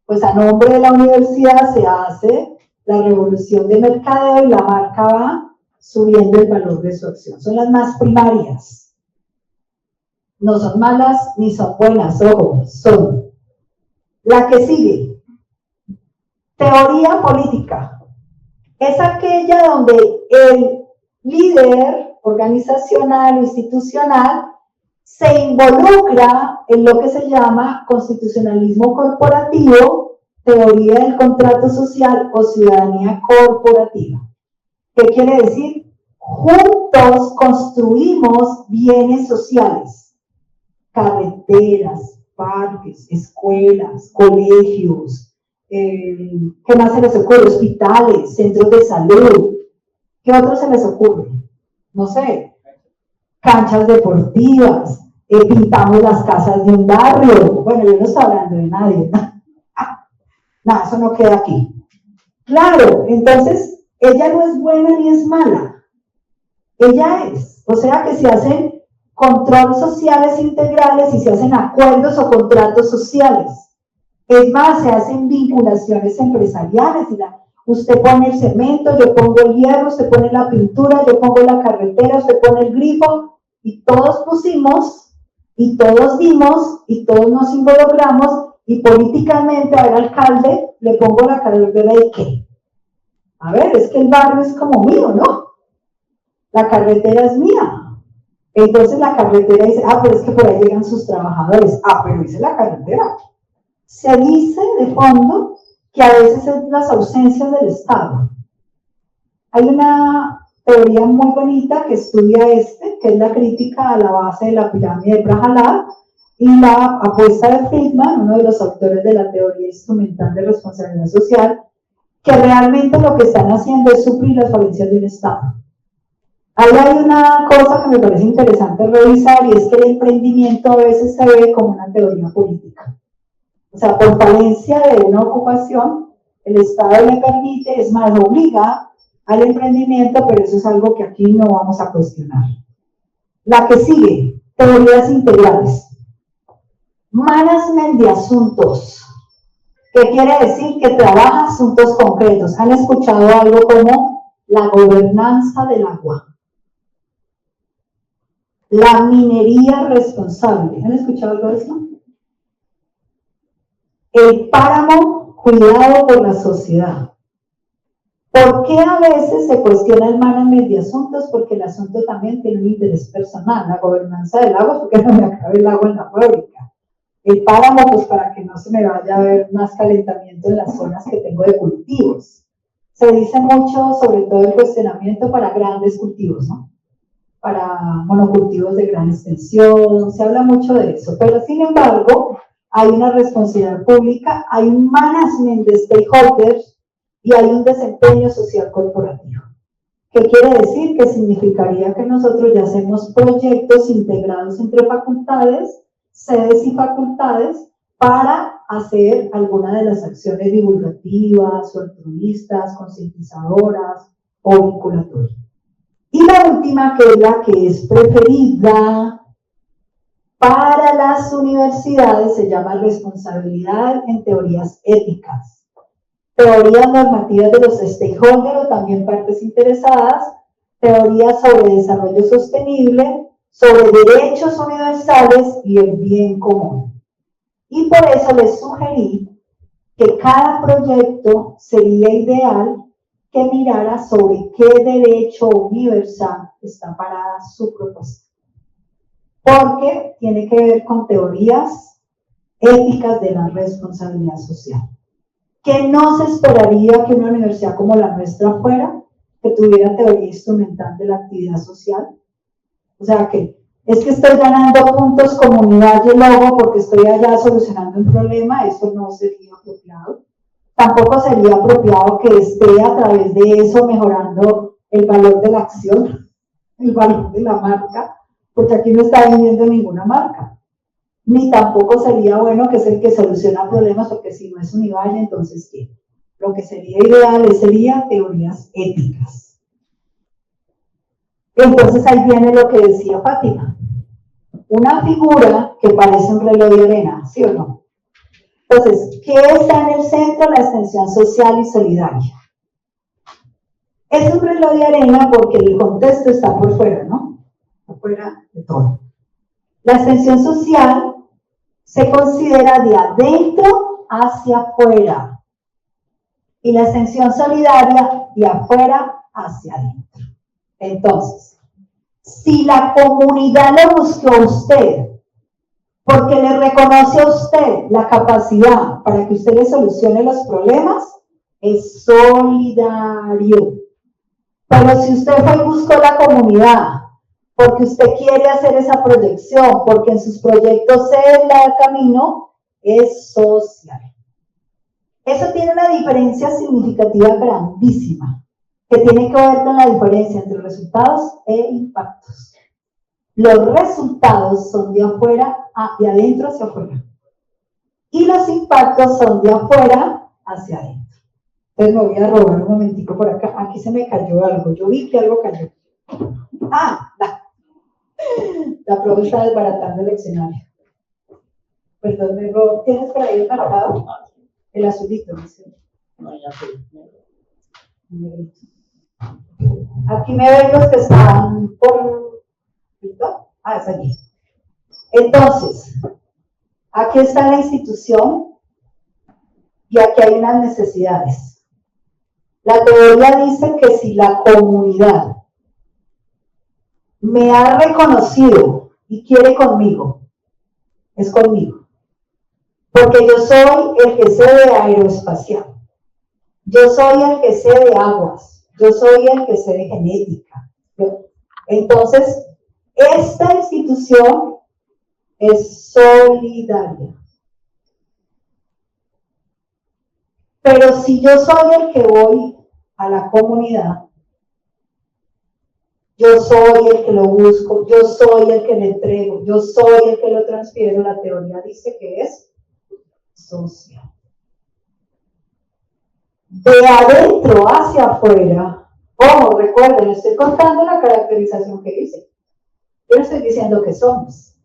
pues a nombre de la universidad se hace la revolución de mercadeo y la marca va subiendo el valor de su acción. Son las más primarias. No son malas ni son buenas, ojo, son. La que sigue, teoría política. Es aquella donde el líder organizacional o institucional se involucra en lo que se llama constitucionalismo corporativo, teoría del contrato social o ciudadanía corporativa. ¿Qué quiere decir? Juntos construimos bienes sociales, carreteras, parques, escuelas, colegios, ¿qué más se les ocurre? Hospitales, centros de salud. ¿Qué otro se les ocurre? No sé, canchas deportivas, pintamos las casas de un barrio. Bueno, yo no estoy hablando de nadie. No, eso no queda aquí. Claro, entonces, ella no es buena ni es mala. Ella es. O sea que se hacen controles sociales integrales y se hacen acuerdos o contratos sociales. Es más, se hacen vinculaciones empresariales. Usted pone el cemento, yo pongo el hierro, usted pone la pintura, yo pongo la carretera, usted pone el grifo, y todos pusimos, y todos vimos, y todos nos involucramos, y políticamente al alcalde le pongo la carretera de qué. A ver, es que el barrio es como mío, ¿no? La carretera es mía. Entonces la carretera dice, pero es que por ahí llegan sus trabajadores. Pero dice la carretera. Se dice de fondo que a veces es las ausencias del Estado. Hay una teoría muy bonita que estudia que es la crítica a la base de la pirámide de Prahalad, y la apuesta de Friedman, uno de los autores de la teoría instrumental de responsabilidad social, que realmente lo que están haciendo es suplir las falencias de un Estado. Ahí hay una cosa que me parece interesante revisar, y es que el emprendimiento a veces se ve como una teoría política. O sea, por falencia de una ocupación, el Estado le permite, es más, obliga al emprendimiento, pero eso es algo que aquí no vamos a cuestionar. La que sigue, teorías integrales. Management de asuntos. ¿Qué quiere decir? Que trabaja asuntos concretos. ¿Han escuchado algo como la gobernanza del agua? La minería responsable. ¿Han escuchado algo de eso? El páramo cuidado por la sociedad. ¿Por qué a veces se cuestiona el management de asuntos? Porque el asunto también tiene un interés personal. La gobernanza del agua, porque no me acabe el agua en la fábrica. El páramo, pues para que no se me vaya a ver más calentamiento en las zonas que tengo de cultivos. Se dice mucho, sobre todo el cuestionamiento para grandes cultivos, ¿no? Para monocultivos de gran extensión, se habla mucho de eso. Pero sin embargo, hay una responsabilidad pública, hay un management de stakeholders y hay un desempeño social corporativo. ¿Qué quiere decir? Que significaría que nosotros ya hacemos proyectos integrados entre facultades, sedes y facultades para hacer alguna de las acciones divulgativas, o altruistas, concientizadoras o vinculatorias. Y la última, que es la que es preferida para las universidades, se llama responsabilidad en teorías éticas. Teorías normativas de los stakeholders o también partes interesadas, teorías sobre desarrollo sostenible, sobre derechos universales y el bien común. Y por eso les sugerí que cada proyecto sería ideal que mirara sobre qué derecho universal está parada su propuesta. Porque tiene que ver con teorías éticas de la responsabilidad social. Que no se esperaría que una universidad como la nuestra fuera, que tuviera teoría instrumental de la actividad social. O sea que es que estoy ganando puntos comunidad y logo porque estoy allá solucionando un problema, eso no sería apropiado. Tampoco sería apropiado que esté a través de eso mejorando el valor de la acción, el valor de la marca, porque aquí no está vendiendo ninguna marca. Ni tampoco sería bueno que es el que soluciona problemas, porque si no es Univalle, entonces ¿qué? Lo que sería ideal sería teorías éticas. Entonces ahí viene lo que decía Fátima. Una figura que parece un reloj de arena, ¿sí o no? Entonces, ¿qué está en el centro? La extensión social y solidaria. Es un reloj de arena porque el contexto está por fuera, ¿no? Por fuera de todo. La extensión social se considera de adentro hacia afuera y la extensión solidaria de afuera hacia adentro. Entonces, si la comunidad le buscó a usted porque le reconoce a usted la capacidad para que usted le solucione los problemas, es solidario. Pero si usted fue y buscó la comunidad porque usted quiere hacer esa proyección, porque en sus proyectos se le da camino, es social. Eso tiene una diferencia significativa grandísima, que tiene que ver con la diferencia entre resultados e impactos. Los resultados son de afuera, de adentro hacia afuera. Y los impactos son de afuera hacia adentro. Entonces me voy a robar un momentico por acá. Aquí se me cayó algo. Yo vi que algo cayó. La profe está desbaratando el escenario. Perdón, me robo. ¿Tienes por ahí el marcado? El azulito, ¿no? No, el azul. Aquí me ven los que están por... es allí. Entonces, aquí está la institución y aquí hay unas necesidades. La teoría dice que si la comunidad me ha reconocido y quiere conmigo, es conmigo. Porque yo soy el que sé de aeroespacial. Yo soy el que sé de aguas. Yo soy el que sé de genética. Entonces, esta institución es solidaria. Pero si yo soy el que voy a la comunidad, yo soy el que lo busco, yo soy el que le entrego, yo soy el que lo transfiero, la teoría dice que es social. De adentro hacia afuera Ojo, recuerden, estoy contando la caracterización que hice. Yo no estoy diciendo que somos.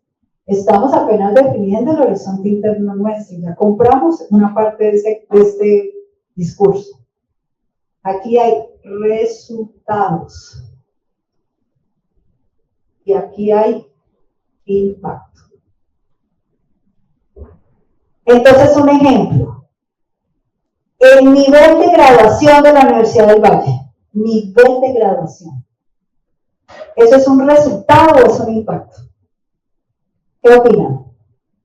Estamos apenas definiendo el horizonte interno nuestro. Ya compramos una parte de este discurso. Aquí hay resultados. Y aquí hay impacto. Entonces, un ejemplo. El nivel de graduación de la Universidad del Valle. Nivel de graduación. ¿Eso es un resultado o es un impacto? ¿Qué opinan?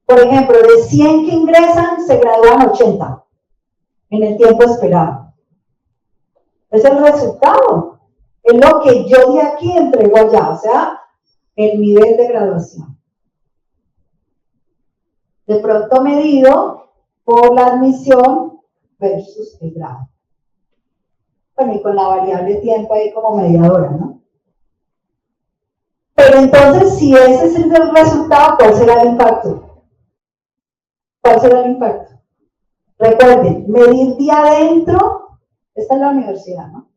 Por ejemplo, de 100 que ingresan, se gradúan 80 en el tiempo esperado. Es el resultado. Es lo que yo de aquí entrego allá, o sea, el nivel de graduación. De pronto medido por la admisión versus el grado. Bueno, y con la variable tiempo ahí como mediadora, ¿no? Pero entonces, si ese es el resultado, ¿cuál será el impacto? ¿Cuál será el impacto? Recuerden, medir de adentro, esta es la universidad, ¿no?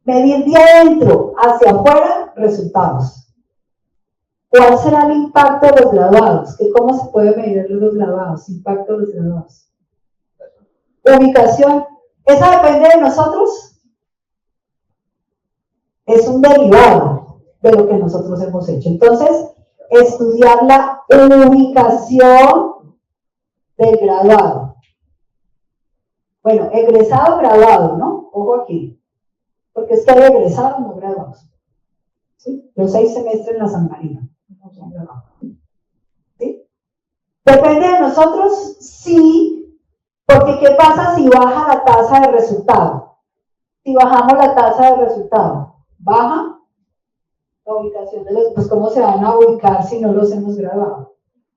Medir de adentro hacia afuera, resultados. ¿Cuál será el impacto de los graduados? ¿Cómo se puede medir los graduados? Impacto de los graduados. Ubicación. ¿Esa depende de nosotros? Es un derivado de lo que nosotros hemos hecho. Entonces, estudiar la ubicación del graduado. Bueno, egresado, graduado, ¿no? Ojo aquí. Porque es que hay egresados no graduados. ¿Sí? Los 6 semestres en la San Marino no son graduados. ¿Sí? ¿Depende de nosotros? Sí. Porque ¿qué pasa si baja la tasa de resultado? Si bajamos la tasa de resultado, baja la ubicación de los, pues cómo se van a ubicar si no los hemos graduado.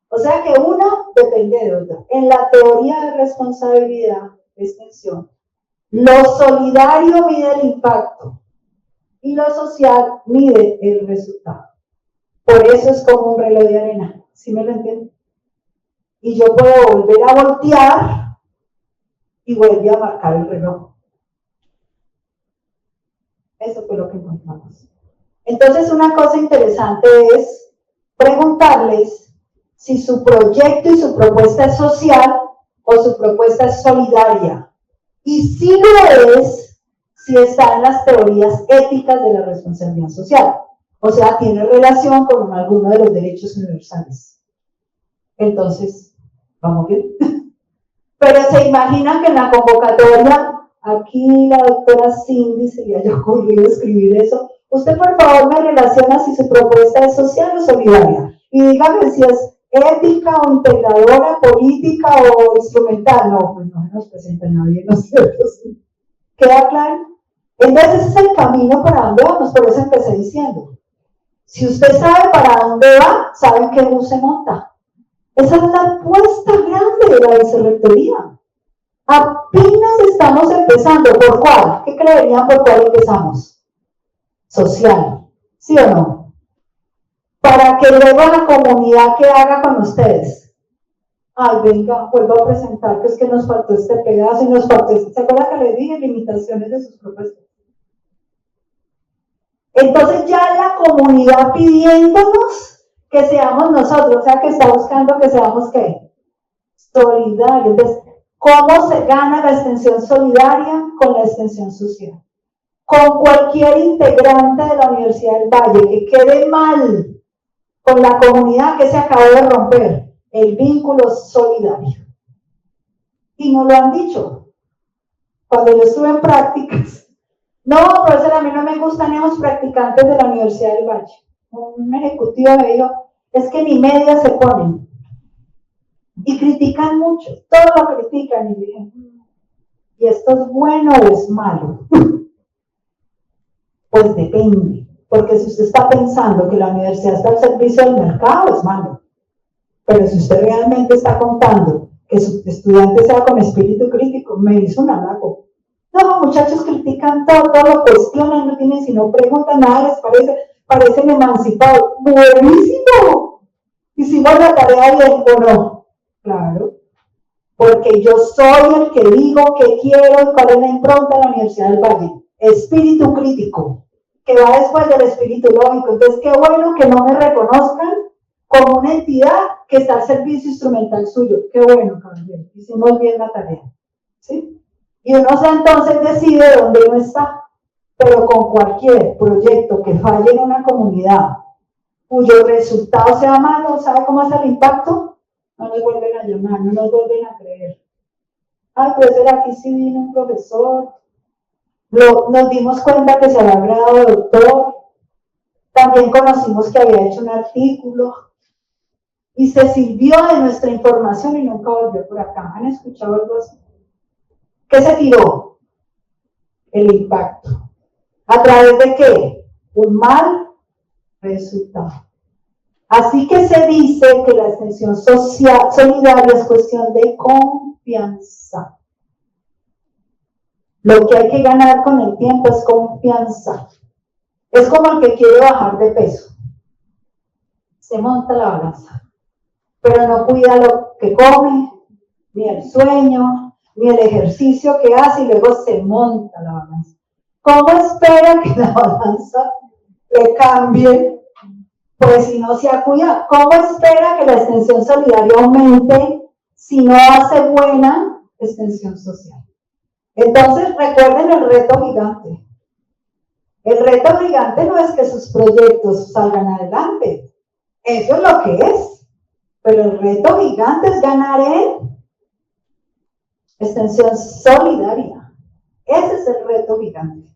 O sea que una depende de otra. En la teoría de responsabilidad de extensión, lo solidario mide el impacto y lo social mide el resultado. Por eso es como un reloj de arena. ¿Sí me lo entienden? Y yo puedo volver a voltear y vuelve a marcar el reloj. Eso fue lo que encontramos. Entonces, una cosa interesante es preguntarles si su proyecto y su propuesta es social o su propuesta es solidaria. Y si lo es, si está en las teorías éticas de la responsabilidad social. O sea, tiene relación con alguno de los derechos universales. Entonces, ¿vamos bien? Pero se imaginan que en la convocatoria, aquí la doctora Cindy se le haya ocurrido escribir eso. Usted, por favor, me relaciona si su propuesta es social o solidaria. Y dígame si es ética o integradora, política o instrumental. No, pues no nos presenta nadie, ¿no es cierto? ¿Queda claro? Entonces, ese es el camino para dónde vamos. Por eso empecé diciendo. Si usted sabe para dónde va, sabe en qué bus se monta. Esa es la apuesta grande de la vicerrectoría. Apenas estamos empezando. ¿Por cuál? ¿Qué creerían por cuál empezamos? Social. ¿Sí o no? Para que luego la comunidad que haga con ustedes. Ay, venga, vuelvo a presentar que es que nos faltó este pedazo y nos faltó este. ¿Se acuerdan que les dije limitaciones de sus propuestas? Entonces ya la comunidad pidiéndonos que seamos nosotros, o sea, que está buscando que seamos, ¿qué? Solidarios. Entonces, ¿cómo se gana la extensión solidaria? Con la extensión social. Con cualquier integrante de la Universidad del Valle que quede mal con la comunidad que se acabó de romper, el vínculo solidario. Y nos lo han dicho. Cuando yo estuve en prácticas, no, profesor, a mí no me gustan esos practicantes de la Universidad del Valle. Un ejecutivo me dijo, es que ni medias se ponen. Y critican mucho, todo lo critican. Y dije, ¿y esto es bueno o es malo? Pues depende. Porque si usted está pensando que la universidad está al servicio del mercado, es malo. Pero si usted realmente está contando que su estudiante sea con espíritu crítico, me hizo un halago. No, muchachos critican todo lo cuestionan, no tienen sino preguntas, nada les parece, parecen emancipados. ¡Buenísimo! ¿Hicimos la tarea bien o no? Claro. porque yo soy el que digo que quiero y cuál es la impronta de la Universidad del Valle. Espíritu crítico, que va después del espíritu lógico. Entonces, qué bueno que no me reconozcan como una entidad que está al servicio instrumental suyo. Qué bueno, caballero, hicimos bien la tarea. ¿Sí? Y uno entonces decide dónde uno está, pero con cualquier proyecto que falle en una comunidad, cuyo resultado sea malo, ¿sabe cómo es el impacto? No nos vuelven a llamar, no nos vuelven a creer. Ay, pues era aquí sí vino un profesor, nos dimos cuenta que se había graduado de doctor, también conocimos que había hecho un artículo, y se sirvió de nuestra información y nunca volvió por acá. ¿Han escuchado algo así? ¿Qué se tiró? El impacto. ¿A través de qué? Un mal resultado. Así que se dice que la extensión social, solidaria es cuestión de confianza. Lo que hay que ganar con el tiempo es confianza. Es como el que quiere bajar de peso. Se monta la balanza, pero no cuida lo que come, ni el sueño, ni el ejercicio que hace, y luego se monta la balanza. ¿Cómo espera que la balanza le cambie? Pues si no se ha cuidado. ¿Cómo espera que la extensión solidaria aumente si no hace buena extensión social? Entonces, recuerden el reto gigante. El reto gigante no es que sus proyectos salgan adelante. Eso es lo que es. Pero el reto gigante es ganar en extensión solidaria. Ese es el reto gigante.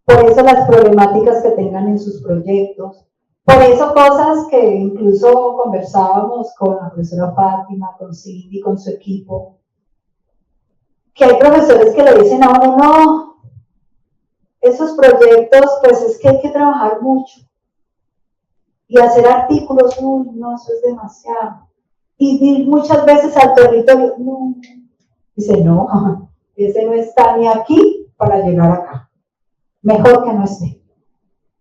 Por eso las problemáticas que tengan en sus proyectos, por eso cosas que incluso conversábamos con la profesora Fátima, con Cindy, con su equipo, que hay profesores que le dicen a uno, no, esos proyectos, pues es que hay que trabajar mucho. Y hacer artículos, no, eso es demasiado. Y muchas veces al territorio, no. Dice, no, ese no está ni aquí para llegar acá. Mejor que no esté.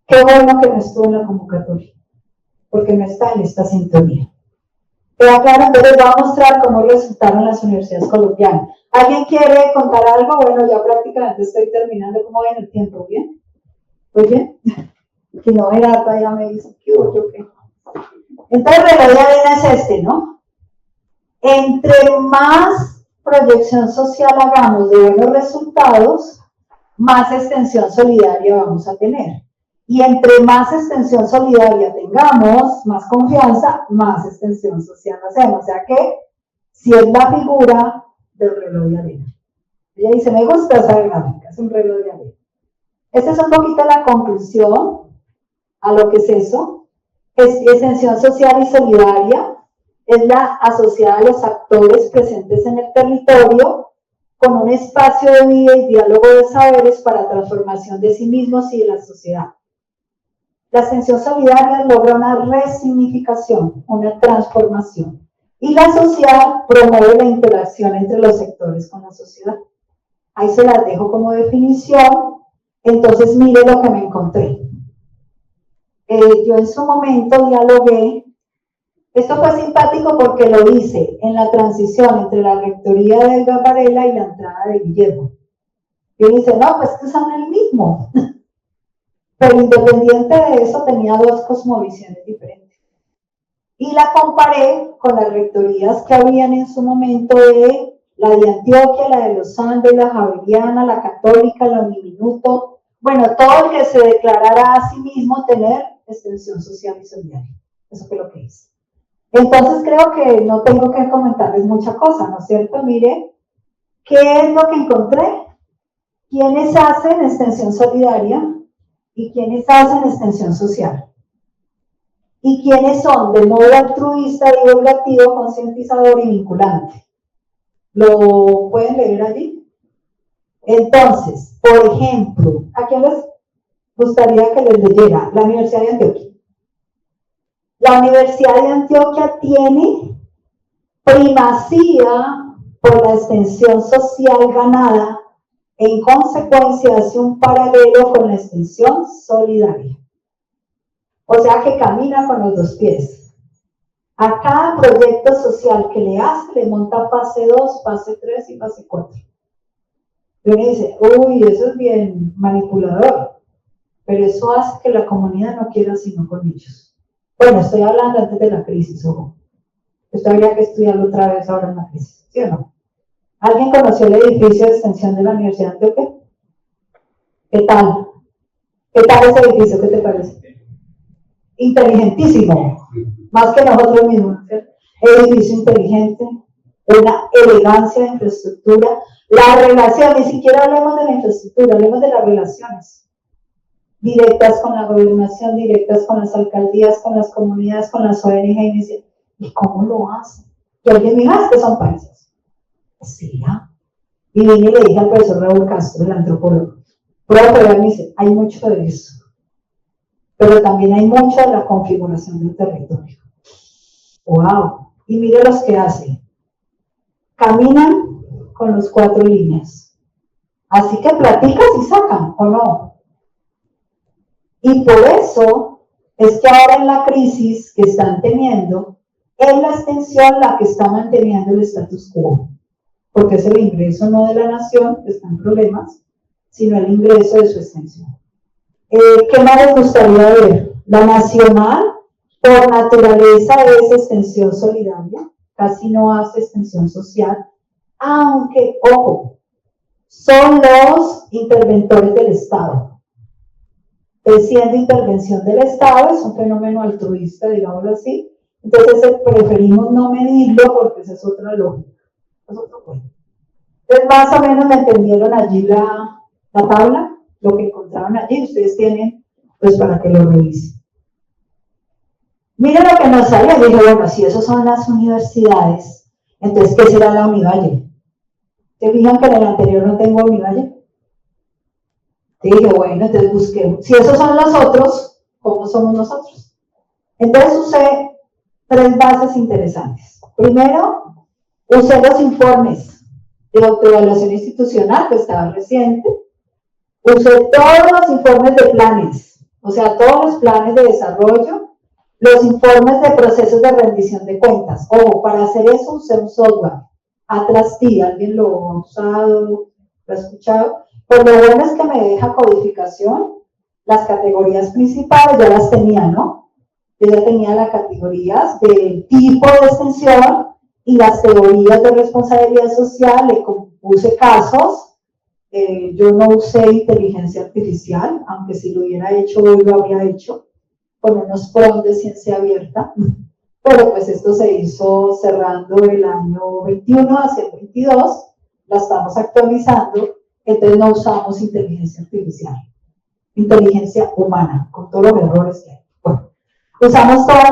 Qué bueno que no estuvo en la convocatoria, porque no está en esta sintonía. Queda claro, entonces voy a mostrar cómo resultaron las universidades colombianas. ¿Alguien quiere contar algo? Bueno, ya prácticamente estoy terminando. ¿Cómo ven el tiempo? ¿Bien? ¿Muy bien? Que no era, ya me dice, ¿qué hubo? ¿Yo qué? Entonces, el reloj de arena es este, ¿no? Entre más proyección social hagamos de buenos resultados, más extensión solidaria vamos a tener. Y entre más extensión solidaria tengamos, más confianza, más extensión social hacemos. O sea que, si es la figura del reloj de arena. Ella dice, me gusta esa gráfica, es un reloj de arena. Esta es un poquito la conclusión a lo que es eso. Es extensión social y solidaria. Es la asociada a los actores presentes en el territorio con un espacio de vida y diálogo de saberes para transformación de sí mismos y de la sociedad. La extensión solidaria logra una resignificación, una transformación. Y la social promueve la interacción entre los sectores con la sociedad. Ahí se las dejo como definición. Entonces, mire lo que me encontré. Yo en su momento dialogué. Esto fue simpático porque lo hice en la transición entre la rectoría de Edgar Varela y la entrada de Guillermo. Y dice, no, pues que son el mismo. Pero independiente de eso, tenía dos cosmovisiones diferentes. Y la comparé con las rectorías que habían en su momento de la de Antioquia, la de los Andes, la Javeriana, la Católica, la Uniminuto. Bueno, todo el que se declarara a sí mismo tener extensión social y solidaria. Eso fue lo que hice. Entonces creo que no tengo que comentarles mucha cosa, ¿no es cierto? Mire, ¿qué es lo que encontré? ¿Quiénes hacen extensión solidaria? ¿Y quiénes hacen extensión social? ¿Y quiénes son de modo altruista, divulgativo, concientizador y vinculante? ¿Lo pueden leer allí? Entonces, por ejemplo, ¿a quién les gustaría que les leyera? La Universidad de Antioquia. La Universidad de Antioquia tiene primacía por la extensión social ganada. En consecuencia, hace un paralelo con la extensión solidaria. O sea que camina con los dos pies. A cada proyecto social que le hace, le monta fase 2, fase 3 y fase 4. Y uno dice, uy, eso es bien manipulador, pero eso hace que la comunidad no quiera sino con ellos. Bueno, estoy hablando antes de la crisis, ojo. Esto habría que estudiarlo otra vez ahora en la crisis, ¿sí o no? ¿Alguien conoció el edificio de extensión de la Universidad de Antioquia? ¿Qué tal? ¿Qué tal ese edificio? ¿Qué te parece? Inteligentísimo, más que nosotros mismos. Edificio inteligente, una elegancia de infraestructura, la relación, ni siquiera hablemos de la infraestructura, hablemos de las relaciones directas con la gobernación, directas con las alcaldías, con las comunidades, con las ONG. ¿Y cómo lo hacen? Y alguien me dijo, que son países. Sí, ¿ya? Y vine y le dije al profesor Raúl Castro, el antropólogo, me dice, hay mucho de eso, pero también hay mucho de la configuración del territorio. ¡Wow! Y mire los que hacen. Caminan con los 4 líneas. Así que platicas y sacan, ¿o no? Y por eso es que ahora en la crisis que están teniendo, es la extensión la que está manteniendo el status quo. Porque es el ingreso no de la nación, que está en problemas, sino el ingreso de su extensión. ¿Qué más les gustaría ver? La nacional, por naturaleza, es extensión solidaria, casi no hace extensión social, aunque, ojo, son los interventores del Estado. Siendo intervención del Estado, es un fenómeno altruista, digámoslo así, entonces preferimos no medirlo porque esa es otra lógica, es otro cuento. Entonces, más o menos me entendieron allí la tabla, lo que encontraron allí, ustedes tienen, pues para que lo revisen. Miren lo que nos salió, dije, bueno, si eso son las universidades, entonces, ¿qué será la Univalle? ¿Se fijan que en el anterior no tengo Univalle? Dije, bueno, entonces busquemos. Si esos son los otros, ¿cómo somos nosotros? Entonces usé 3 bases interesantes. Primero, usé los informes de autoevaluación institucional, que estaba reciente. Usé todos los informes de planes, o sea, todos los planes de desarrollo, los informes de procesos de rendición de cuentas. Ojo, para hacer eso usé un software, Atlas T, ¿alguien lo ha usado, lo ha escuchado? Pues lo bueno es que me deja codificación, las categorías principales ya las tenía, ¿no? Yo ya tenía las categorías del tipo de extensión y las teorías de responsabilidad social, le compuse casos, yo no usé inteligencia artificial, aunque si lo hubiera hecho hoy lo habría hecho, con unos prompts de ciencia abierta, pero pues esto se hizo cerrando el año 21 hacia el 22, la estamos actualizando, entonces no usamos inteligencia artificial, inteligencia humana, con todos los errores que hay. Bueno, usamos todas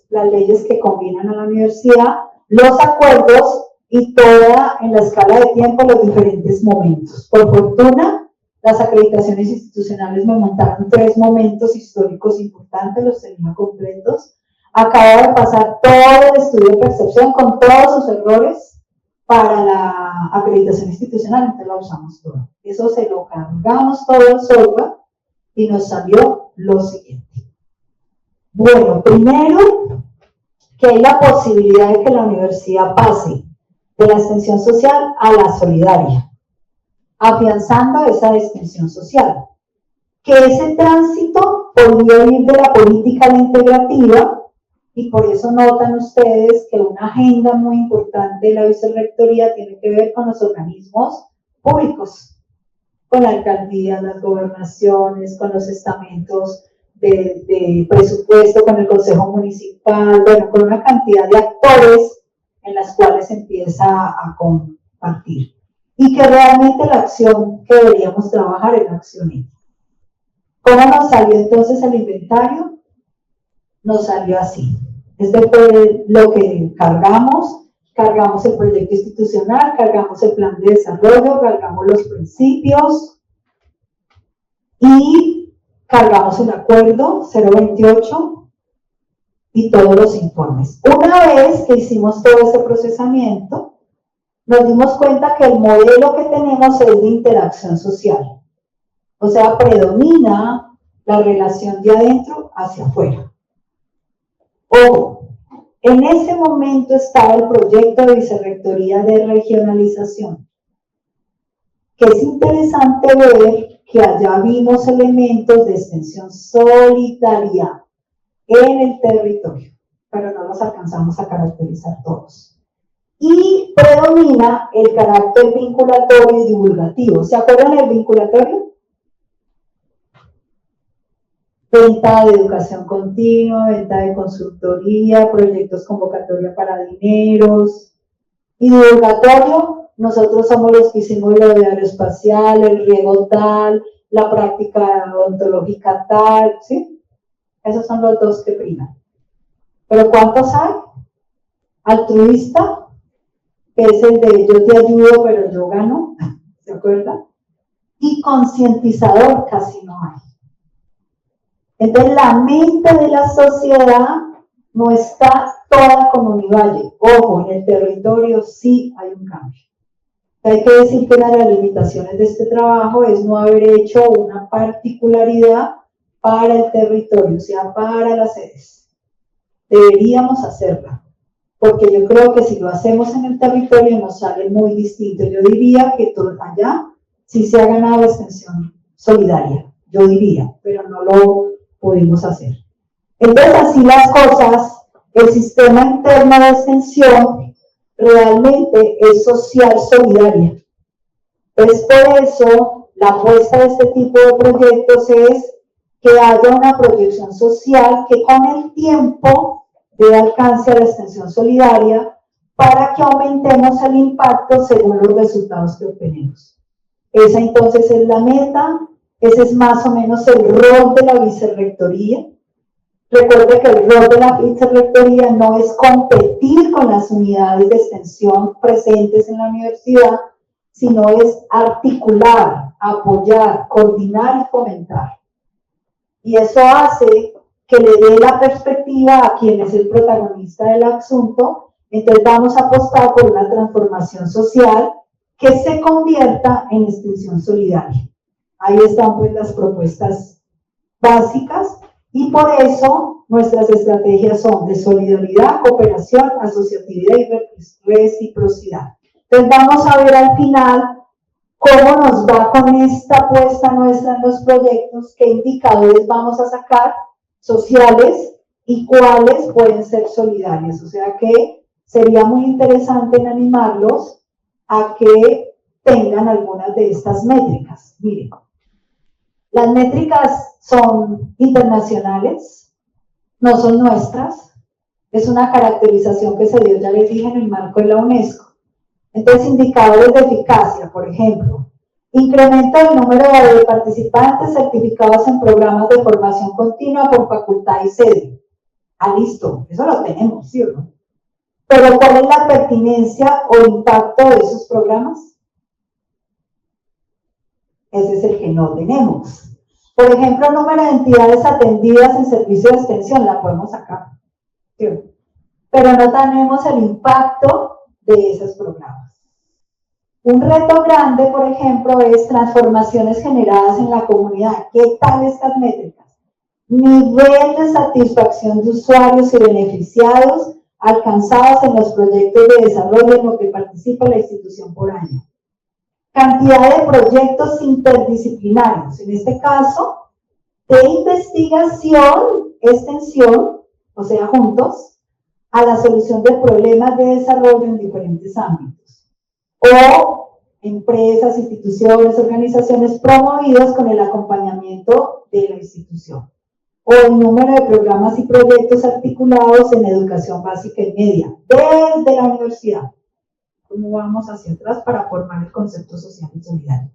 las leyes que combinan a la universidad, los acuerdos y toda en la escala de tiempo los diferentes momentos. Por fortuna, las acreditaciones institucionales me montaron 3 momentos históricos importantes, los tenía completos. Acabo de pasar todo el estudio de percepción con todos sus errores para la acreditación institucional, entonces la usamos toda. Eso se lo cargamos todo el software y nos salió lo siguiente. Bueno, primero, que hay la posibilidad de que la universidad pase de la extensión social a la solidaria, afianzando esa extensión social. Que ese tránsito podría ir de la política a la integrativa, y por eso notan ustedes que una agenda muy importante de la vicerrectoría tiene que ver con los organismos públicos, con la alcaldía, las gobernaciones, con los estamentos de presupuesto, con el consejo municipal, bueno, con una cantidad de actores en las cuales empieza a compartir. Y que realmente la acción que deberíamos trabajar es la acción ética. ¿Cómo nos salió entonces el inventario? Nos salió así. Este fue lo que cargamos el proyecto institucional, cargamos el plan de desarrollo, cargamos los principios y cargamos el acuerdo 028 y todos los informes. Una vez que hicimos todo ese procesamiento, nos dimos cuenta que el modelo que tenemos es de interacción social. O sea, predomina la relación de adentro hacia afuera. Ojo, En ese momento estaba el proyecto de vicerrectoría de regionalización, que es interesante ver que allá vimos elementos de extensión solidaria en el territorio, pero no los alcanzamos a caracterizar todos. Y predomina el carácter vinculatorio y divulgativo. ¿Se acuerdan del vinculatorio? Venta de educación continua, venta de consultoría, proyectos convocatoria para dineros. Y divulgatorio, nosotros somos los que hicimos lo de aeroespacial, el riego tal, la práctica ontológica tal, ¿sí? Esos son los dos que priman. ¿Pero cuántos hay? Altruista, que es el de yo te ayudo, pero yo gano, ¿se acuerdan? Y concientizador casi no hay. Entonces la mente de la sociedad no está toda como Univalle. Ojo, en el territorio sí hay un cambio. Hay que decir que una de las limitaciones de este trabajo es no haber hecho una particularidad para el territorio, o sea, para las sedes. Deberíamos hacerla, porque yo creo que si lo hacemos en el territorio nos sale muy distinto. Yo diría que todo allá sí se ha ganado extensión solidaria, yo diría, pero no lo pudimos hacer. Entonces, así las cosas, el sistema interno de extensión realmente es social solidaria. Entonces, por eso, la apuesta de este tipo de proyectos es que haya una proyección social que con el tiempo dé alcance a la extensión solidaria para que aumentemos el impacto según los resultados que obtenemos. Esa entonces es la meta, ese es más o menos el rol de la vicerrectoría. Recuerde que el rol de la vicerrectoría no es competir con las unidades de extensión presentes en la universidad, sino es articular, apoyar, coordinar y fomentar. Y eso hace que le dé la perspectiva a quien es el protagonista del asunto. Entonces vamos a apostar por una transformación social que se convierta en extensión solidaria. Ahí están pues las propuestas básicas y por eso nuestras estrategias son de solidaridad, cooperación, asociatividad y reciprocidad. Entonces vamos a ver al final cómo nos va con esta apuesta nuestra en los proyectos, qué indicadores vamos a sacar sociales y cuáles pueden ser solidarios. O sea que sería muy interesante en animarlos a que tengan algunas de estas métricas. Miren, las métricas son internacionales, no son nuestras, es una caracterización que se dio, ya les dije, en el marco de la UNESCO. Entonces, indicadores de eficacia, por ejemplo, incremento del número de participantes certificados en programas de formación continua por facultad y sede. Ah, listo, eso lo tenemos, ¿sí o no? Pero ¿cuál es la pertinencia o impacto de esos programas? Ese es el que no tenemos. Por ejemplo, número de entidades atendidas en servicio de extensión, la podemos sacar, ¿sí? Pero no tenemos el impacto de esos programas. Un reto grande, por ejemplo, es transformaciones generadas en la comunidad. ¿Qué tal estas métricas? Nivel de satisfacción de usuarios y beneficiados alcanzados en los proyectos de desarrollo en los que participa la institución por año. Cantidad de proyectos interdisciplinarios, en este caso, de investigación, extensión, o sea, juntos, a la solución de problemas de desarrollo en diferentes ámbitos. O empresas, instituciones, organizaciones promovidas con el acompañamiento de la institución. O el número de programas y proyectos articulados en educación básica y media, desde la universidad. ¿Cómo vamos hacia atrás para formar el concepto social y solidario?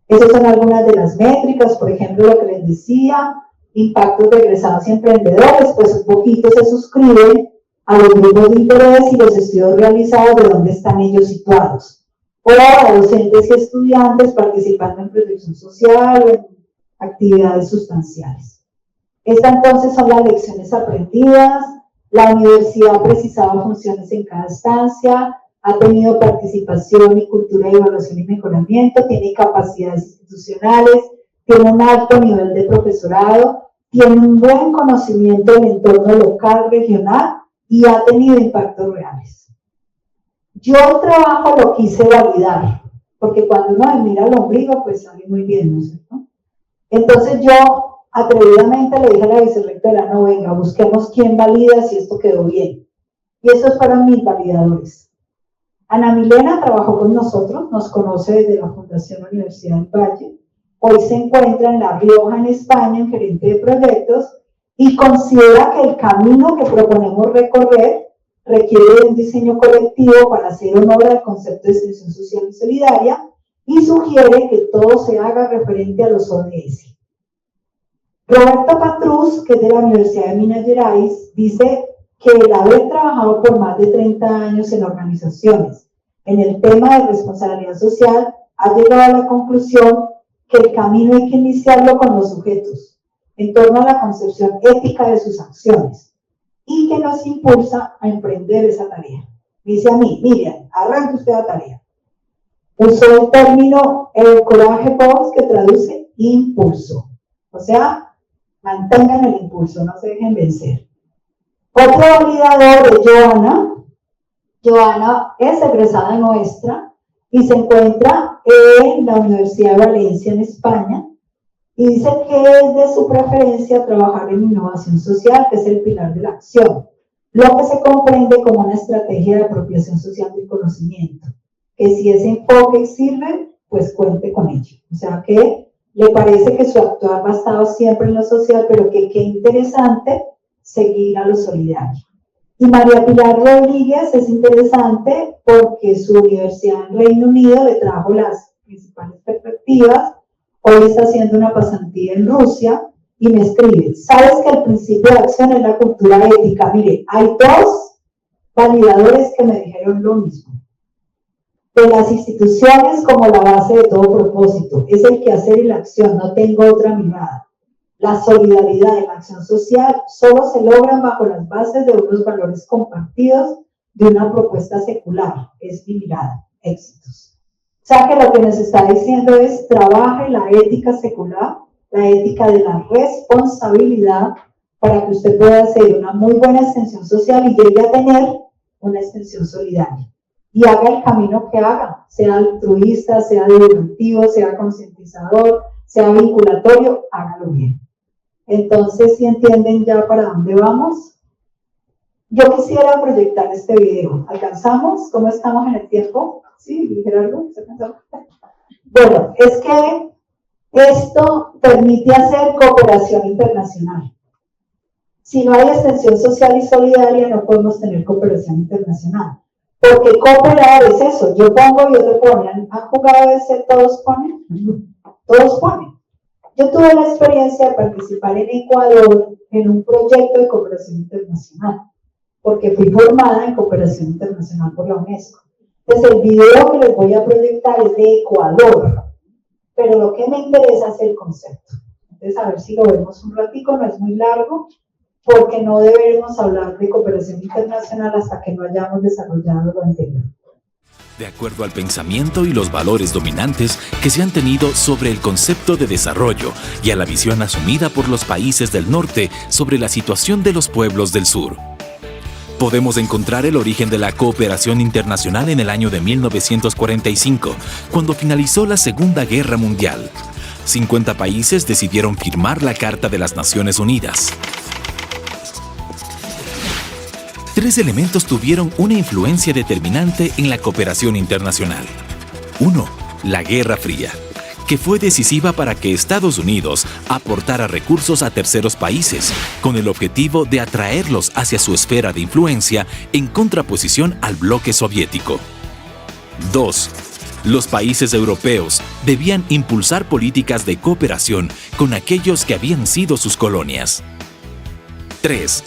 Esas son algunas de las métricas, por ejemplo, lo que les decía, impactos de egresados y emprendedores, pues un poquito se suscriben a los grupos de interés y los estudios realizados de dónde están ellos situados. O a docentes y estudiantes participando en protección social o en actividades sustanciales. Estas entonces son las lecciones aprendidas. La universidad precisaba funciones en cada estancia, ha tenido participación y cultura de evaluación y mejoramiento, tiene capacidades institucionales, tiene un alto nivel de profesorado, tiene un buen conocimiento del entorno local, regional y ha tenido impactos reales. Yo el trabajo lo quise validar, porque cuando uno me mira el ombligo, pues sale muy bien, ¿no es cierto? Entonces yo atrevidamente le dije a la vicerrectora, no, venga, busquemos quién valida si esto quedó bien. Y esos fueron mis validadores. Ana Milena trabajó con nosotros, nos conoce desde la Fundación Universidad del Valle. Hoy se encuentra en La Rioja, en España, en gerente de proyectos, y considera que el camino que proponemos recorrer requiere de un diseño colectivo para hacer honor al concepto de extensión social y solidaria, y sugiere que todo se haga referente a los ODS. Roberto Patrus, que es de la Universidad de Minas Gerais, dice que el haber trabajado por más de 30 años en organizaciones en el tema de responsabilidad social ha llegado a la conclusión que el camino hay que iniciarlo con los sujetos, en torno a la concepción ética de sus acciones, y que nos impulsa a emprender esa tarea. Dice a mí, Miriam, arranque usted la tarea. Usó el término Courage Box, que traduce impulso. O sea, mantengan el impulso, no se dejen vencer. Otro validador es Joana. Joana es egresada nuestra y se encuentra en la Universidad de Valencia, en España, y dice que es de su preferencia trabajar en innovación social, que es el pilar de la acción, lo que se comprende como una estrategia de apropiación social del conocimiento, que si ese enfoque sirve, pues cuente con ello. O sea que le parece que su actuar ha estado siempre en lo social, pero que qué interesante seguir a lo solidario. Y María Pilar Rodríguez es interesante porque su universidad en Reino Unido le trajo las principales perspectivas. Hoy está haciendo una pasantía en Rusia y me escribe, ¿sabes que el principio de acción es la cultura ética? Mire, hay dos validadores que me dijeron lo mismo. De las instituciones como la base de todo propósito, es el quehacer y la acción, no tengo otra mirada. La solidaridad y la acción social solo se logran bajo las bases de unos valores compartidos de una propuesta secular, es mi mirada, éxitos. O sea que lo que nos está diciendo es trabaje la ética secular, la ética de la responsabilidad, para que usted pueda hacer una muy buena extensión social y llegue a tener una extensión solidaria. Y haga el camino que haga, sea altruista, sea divulgativo, sea concientizador, sea vinculatorio, hágalo bien. Entonces, si entienden ya para dónde vamos, yo quisiera proyectar este video. ¿Alcanzamos? ¿Cómo estamos en el tiempo? ¿Sí, Gerardo? ¿Se alcanzó? Bueno, es que esto permite hacer cooperación internacional. Si no hay extensión social y solidaria, no podemos tener cooperación internacional. Porque cooperar es eso, yo pongo y otro pone. ¿Han jugado ese todos ponen? Todos ponen. Yo tuve la experiencia de participar en Ecuador en un proyecto de cooperación internacional, porque fui formada en cooperación internacional por la UNESCO. Entonces el video que les voy a proyectar es de Ecuador, pero lo que me interesa es el concepto. Entonces a ver si lo vemos un ratico, no es muy largo, porque no debemos hablar de cooperación internacional hasta que no hayamos desarrollado lo anterior. De acuerdo al pensamiento y los valores dominantes que se han tenido sobre el concepto de desarrollo y a la visión asumida por los países del norte sobre la situación de los pueblos del sur. Podemos encontrar el origen de la cooperación internacional en el año de 1945, cuando finalizó la Segunda Guerra Mundial. 50 países decidieron firmar la Carta de las Naciones Unidas. 3 elementos tuvieron una influencia determinante en la cooperación internacional. 1. La Guerra Fría, que fue decisiva para que Estados Unidos aportara recursos a terceros países, con el objetivo de atraerlos hacia su esfera de influencia en contraposición al bloque soviético. 2. Los países europeos debían impulsar políticas de cooperación con aquellos que habían sido sus colonias. 3.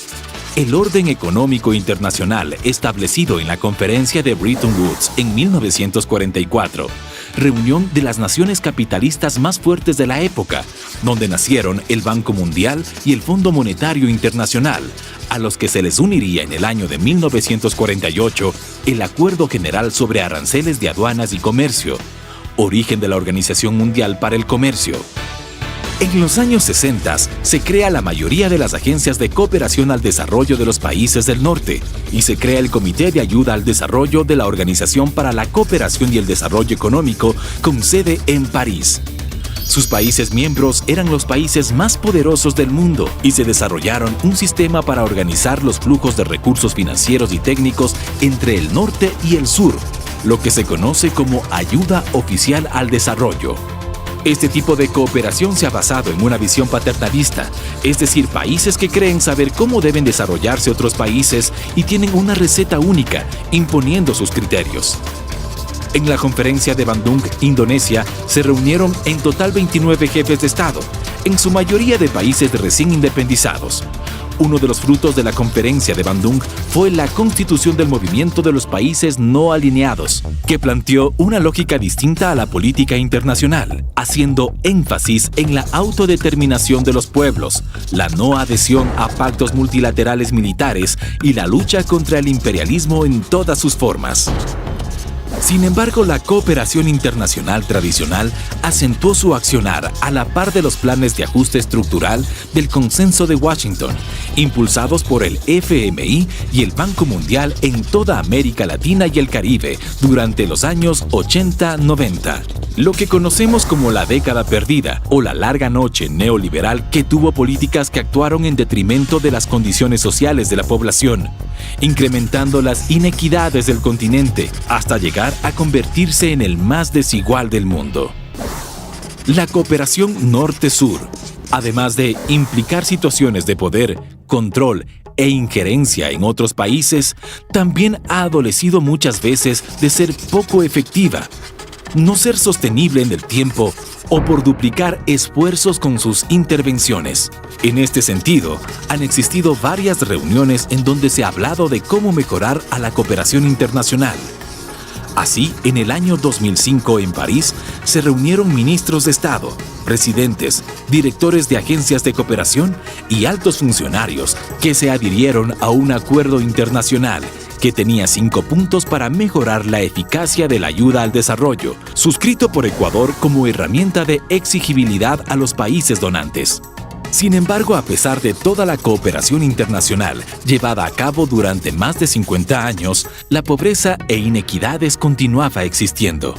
El orden económico internacional establecido en la Conferencia de Bretton Woods en 1944, reunión de las naciones capitalistas más fuertes de la época, donde nacieron el Banco Mundial y el Fondo Monetario Internacional, a los que se les uniría en el año de 1948 el Acuerdo General sobre Aranceles de Aduanas y Comercio, origen de la Organización Mundial para el Comercio. En los años 60 se crea la mayoría de las agencias de cooperación al desarrollo de los países del norte y se crea el Comité de Ayuda al Desarrollo de la Organización para la Cooperación y el Desarrollo Económico con sede en París. Sus países miembros eran los países más poderosos del mundo y se desarrollaron un sistema para organizar los flujos de recursos financieros y técnicos entre el norte y el sur, lo que se conoce como ayuda oficial al desarrollo. Este tipo de cooperación se ha basado en una visión paternalista, es decir, países que creen saber cómo deben desarrollarse otros países y tienen una receta única, imponiendo sus criterios. En la conferencia de Bandung, Indonesia, se reunieron en total 29 jefes de Estado, en su mayoría de países recién independizados. Uno de los frutos de la conferencia de Bandung fue la constitución del Movimiento de los Países No Alineados, que planteó una lógica distinta a la política internacional, haciendo énfasis en la autodeterminación de los pueblos, la no adhesión a pactos multilaterales militares y la lucha contra el imperialismo en todas sus formas. Sin embargo, la cooperación internacional tradicional acentuó su accionar a la par de los planes de ajuste estructural del Consenso de Washington, impulsados por el FMI y el Banco Mundial en toda América Latina y el Caribe durante los años 80-90. Lo que conocemos como la década perdida o la larga noche neoliberal que tuvo políticas que actuaron en detrimento de las condiciones sociales de la población, incrementando las inequidades del continente hasta llegar a convertirse en el más desigual del mundo. La cooperación norte-sur, además de implicar situaciones de poder, control e injerencia en otros países, también ha adolecido muchas veces de ser poco efectiva, no ser sostenible en el tiempo o por duplicar esfuerzos con sus intervenciones. En este sentido, han existido varias reuniones en donde se ha hablado de cómo mejorar a la cooperación internacional. Así, en el año 2005 en París, se reunieron ministros de Estado, presidentes, directores de agencias de cooperación y altos funcionarios que se adhirieron a un acuerdo internacional que tenía 5 puntos para mejorar la eficacia de la ayuda al desarrollo, suscrito por Ecuador como herramienta de exigibilidad a los países donantes. Sin embargo, a pesar de toda la cooperación internacional llevada a cabo durante más de 50 años, la pobreza e inequidades continuaba existiendo.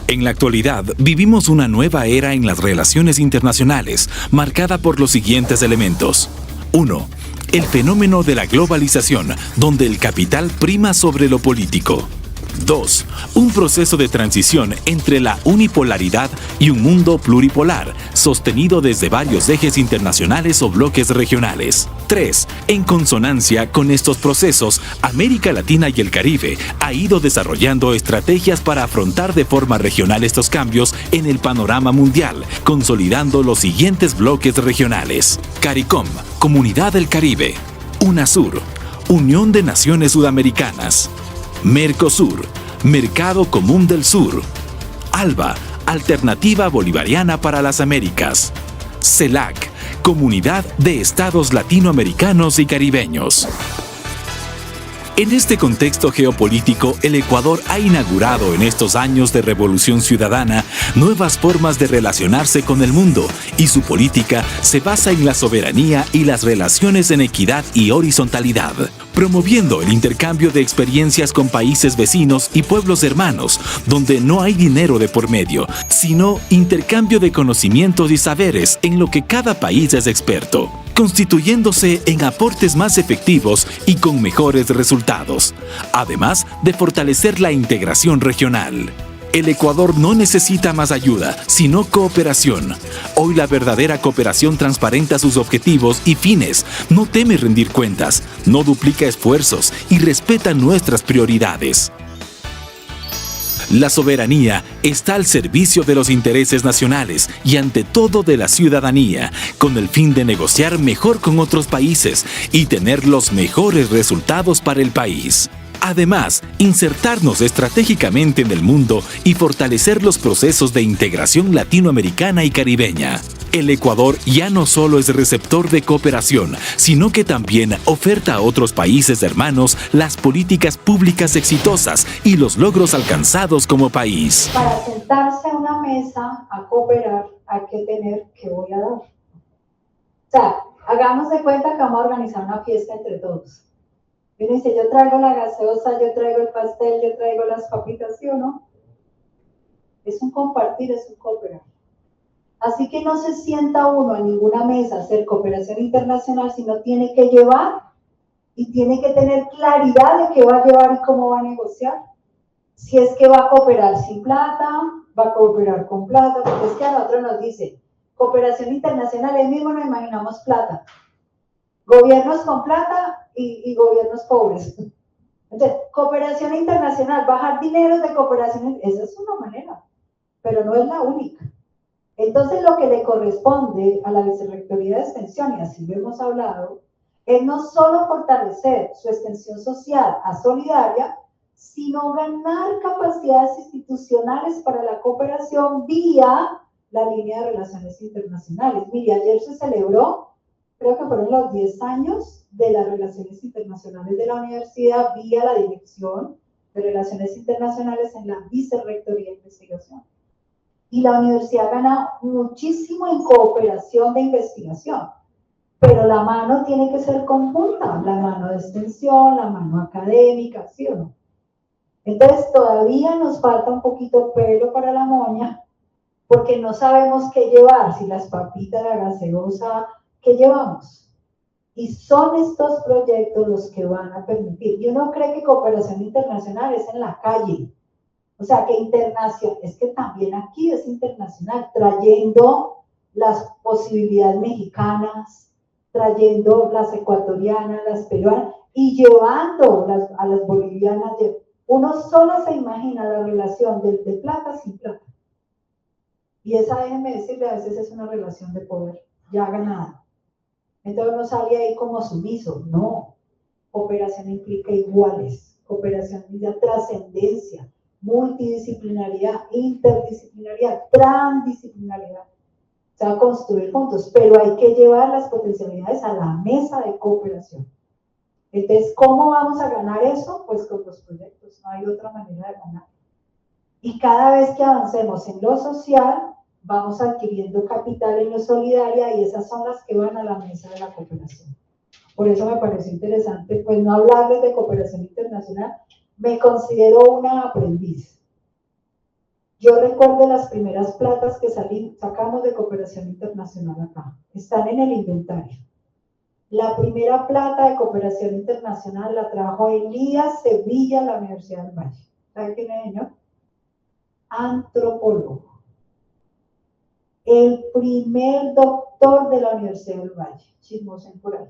En la actualidad, vivimos una nueva era en las relaciones internacionales, marcada por los siguientes elementos. 1. El fenómeno de la globalización, donde el capital prima sobre lo político. 2. Un proceso de transición entre la unipolaridad y un mundo pluripolar, sostenido desde varios ejes internacionales o bloques regionales. 3. En consonancia con estos procesos, América Latina y el Caribe ha ido desarrollando estrategias para afrontar de forma regional estos cambios en el panorama mundial, consolidando los siguientes bloques regionales. CARICOM, Comunidad del Caribe. UNASUR, Unión de Naciones Sudamericanas. Mercosur, Mercado Común del Sur. ALBA, Alternativa Bolivariana para las Américas. CELAC, Comunidad de Estados Latinoamericanos y Caribeños. En este contexto geopolítico, el Ecuador ha inaugurado en estos años de revolución ciudadana nuevas formas de relacionarse con el mundo y su política se basa en la soberanía y las relaciones en equidad y horizontalidad, promoviendo el intercambio de experiencias con países vecinos y pueblos hermanos, donde no hay dinero de por medio, sino intercambio de conocimientos y saberes en lo que cada país es experto, constituyéndose en aportes más efectivos y con mejores resultados, además de fortalecer la integración regional. El Ecuador no necesita más ayuda, sino cooperación. Hoy la verdadera cooperación transparenta sus objetivos y fines, no teme rendir cuentas, no duplica esfuerzos y respeta nuestras prioridades. La soberanía está al servicio de los intereses nacionales y ante todo de la ciudadanía, con el fin de negociar mejor con otros países y tener los mejores resultados para el país. Además, insertarnos estratégicamente en el mundo y fortalecer los procesos de integración latinoamericana y caribeña. El Ecuador ya no solo es receptor de cooperación, sino que también oferta a otros países hermanos las políticas públicas exitosas y los logros alcanzados como país. Para sentarse a una mesa a cooperar hay que tener qué voy a dar. O sea, hagamos de cuenta que vamos a organizar una fiesta entre todos. Y uno dice, yo traigo la gaseosa, yo traigo el pastel, yo traigo las papitas, ¿sí o no? Es un compartir, es un cooperar. Así que no se sienta uno a ninguna mesa a hacer cooperación internacional, sino tiene que llevar y tiene que tener claridad de qué va a llevar y cómo va a negociar. Si es que va a cooperar sin plata, va a cooperar con plata, porque es que a nosotros nos dice, cooperación internacional, ahí mismo nos imaginamos plata. Gobiernos con plata y gobiernos pobres. Entonces, cooperación internacional, bajar dinero de cooperación, esa es una manera, pero no es la única. Entonces, lo que le corresponde a la Vicerrectoría de Extensión, y así lo hemos hablado, es no solo fortalecer su extensión social a solidaria, sino ganar capacidades institucionales para la cooperación vía la línea de relaciones internacionales. Mire, ayer se celebró, creo que fueron los 10 años de las relaciones internacionales de la universidad vía la Dirección de Relaciones Internacionales en la Vicerrectoría de Investigación. Y la universidad gana muchísimo en cooperación de investigación, pero la mano tiene que ser conjunta, la mano de extensión, la mano académica, ¿sí o no? Entonces todavía nos falta un poquito pelo para la moña, porque no sabemos qué llevar, si las papitas, la gaseosa, ¿qué llevamos? Y son estos proyectos los que van a permitir. Y uno cree que cooperación internacional es en la calle. O sea, que internacional, es que también aquí es internacional, trayendo las posibilidades mexicanas, trayendo las ecuatorianas, las peruanas, y llevando a las bolivianas. Uno solo se imagina la relación de plata sin plata. Y esa, déjenme decirle, a veces es una relación de poder, ya ganada. Entonces no sale ahí como sumiso, no. Cooperación implica iguales, cooperación implica trascendencia, multidisciplinaridad, interdisciplinaridad, transdisciplinaridad. O sea, construir juntos, pero hay que llevar las potencialidades a la mesa de cooperación. Entonces, ¿cómo vamos a ganar eso? Pues con los proyectos, no hay otra manera de ganar. Y cada vez que avancemos en lo social, vamos adquiriendo capital en lo solidaria y esas son las que van a la mesa de la cooperación. Por eso me pareció interesante, pues no hablarles de cooperación internacional, me considero una aprendiz. Yo recuerdo las primeras platas que sacamos de cooperación internacional acá, están en el inventario. La primera plata de cooperación internacional la trajo Elías Sevilla, la Universidad del Valle. ¿Sabe quién es, señor? Antropólogo. El primer doctor de la Universidad del Valle, chismosen por ahí.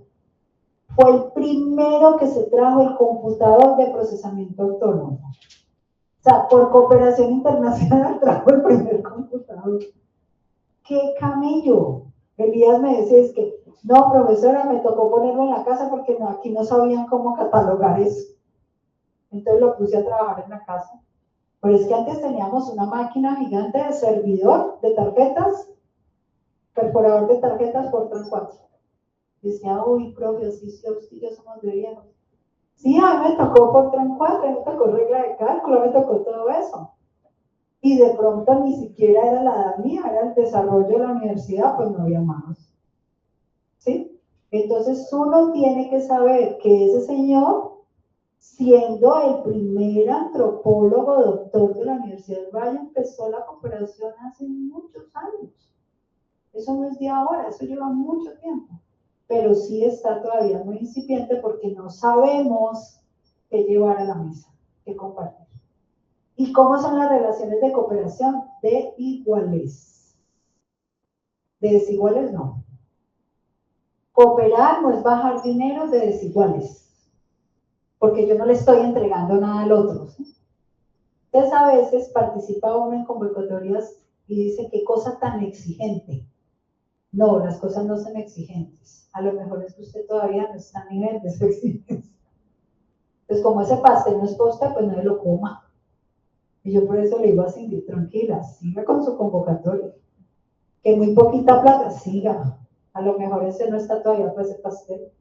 Fue el primero que se trajo el computador de procesamiento autónomo. O sea, por cooperación internacional trajo el primer computador. ¡Qué camello! Elías me decía, es que, no, profesora, me tocó ponerlo en la casa porque no, aquí no sabían cómo catalogar eso. Entonces lo puse a trabajar en la casa. Pero es que antes teníamos una máquina gigante de servidor de tarjetas, perforador de tarjetas por 3/4. Decía, uy, profe, así usted y yo somos de viejos. Sí, a mí me tocó por 3/4, me tocó regla de cálculo, me tocó todo eso. Y de pronto ni siquiera era la edad mía, era el desarrollo de la universidad, pues no había más. ¿Sí? Entonces uno tiene que saber que ese señor, siendo el primer antropólogo doctor de la Universidad del Valle, empezó la cooperación hace muchos años. Eso no es de ahora, eso lleva mucho tiempo. Pero sí está todavía muy incipiente porque no sabemos qué llevar a la mesa, qué compartir. ¿Y cómo son las relaciones de cooperación? De iguales. De desiguales no. Cooperar no es bajar dinero de desiguales, porque yo no le estoy entregando nada al otro. ¿Sí? Entonces a veces participa uno en convocatorias y dice, qué cosa tan exigente. No, las cosas no son exigentes. A lo mejor es que usted todavía no está a nivel de esa exigencia. Entonces, como ese pastel no es posta, pues no se lo coma. Y yo por eso le iba a Cindy, tranquila, siga con su convocatoria. Que muy poquita plata, siga. A lo mejor ese no está todavía para ese pastel.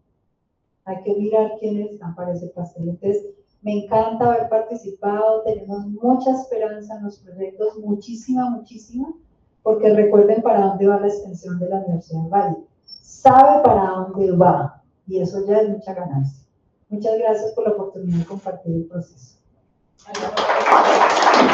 Hay que mirar quiénes están para ese pastel. Entonces, me encanta haber participado, tenemos mucha esperanza en los proyectos, muchísima, muchísima. porque recuerden para dónde va la extensión de la Universidad del Valle. Sabe para dónde va, y eso ya es mucha ganancia. Muchas gracias por la oportunidad de compartir el proceso.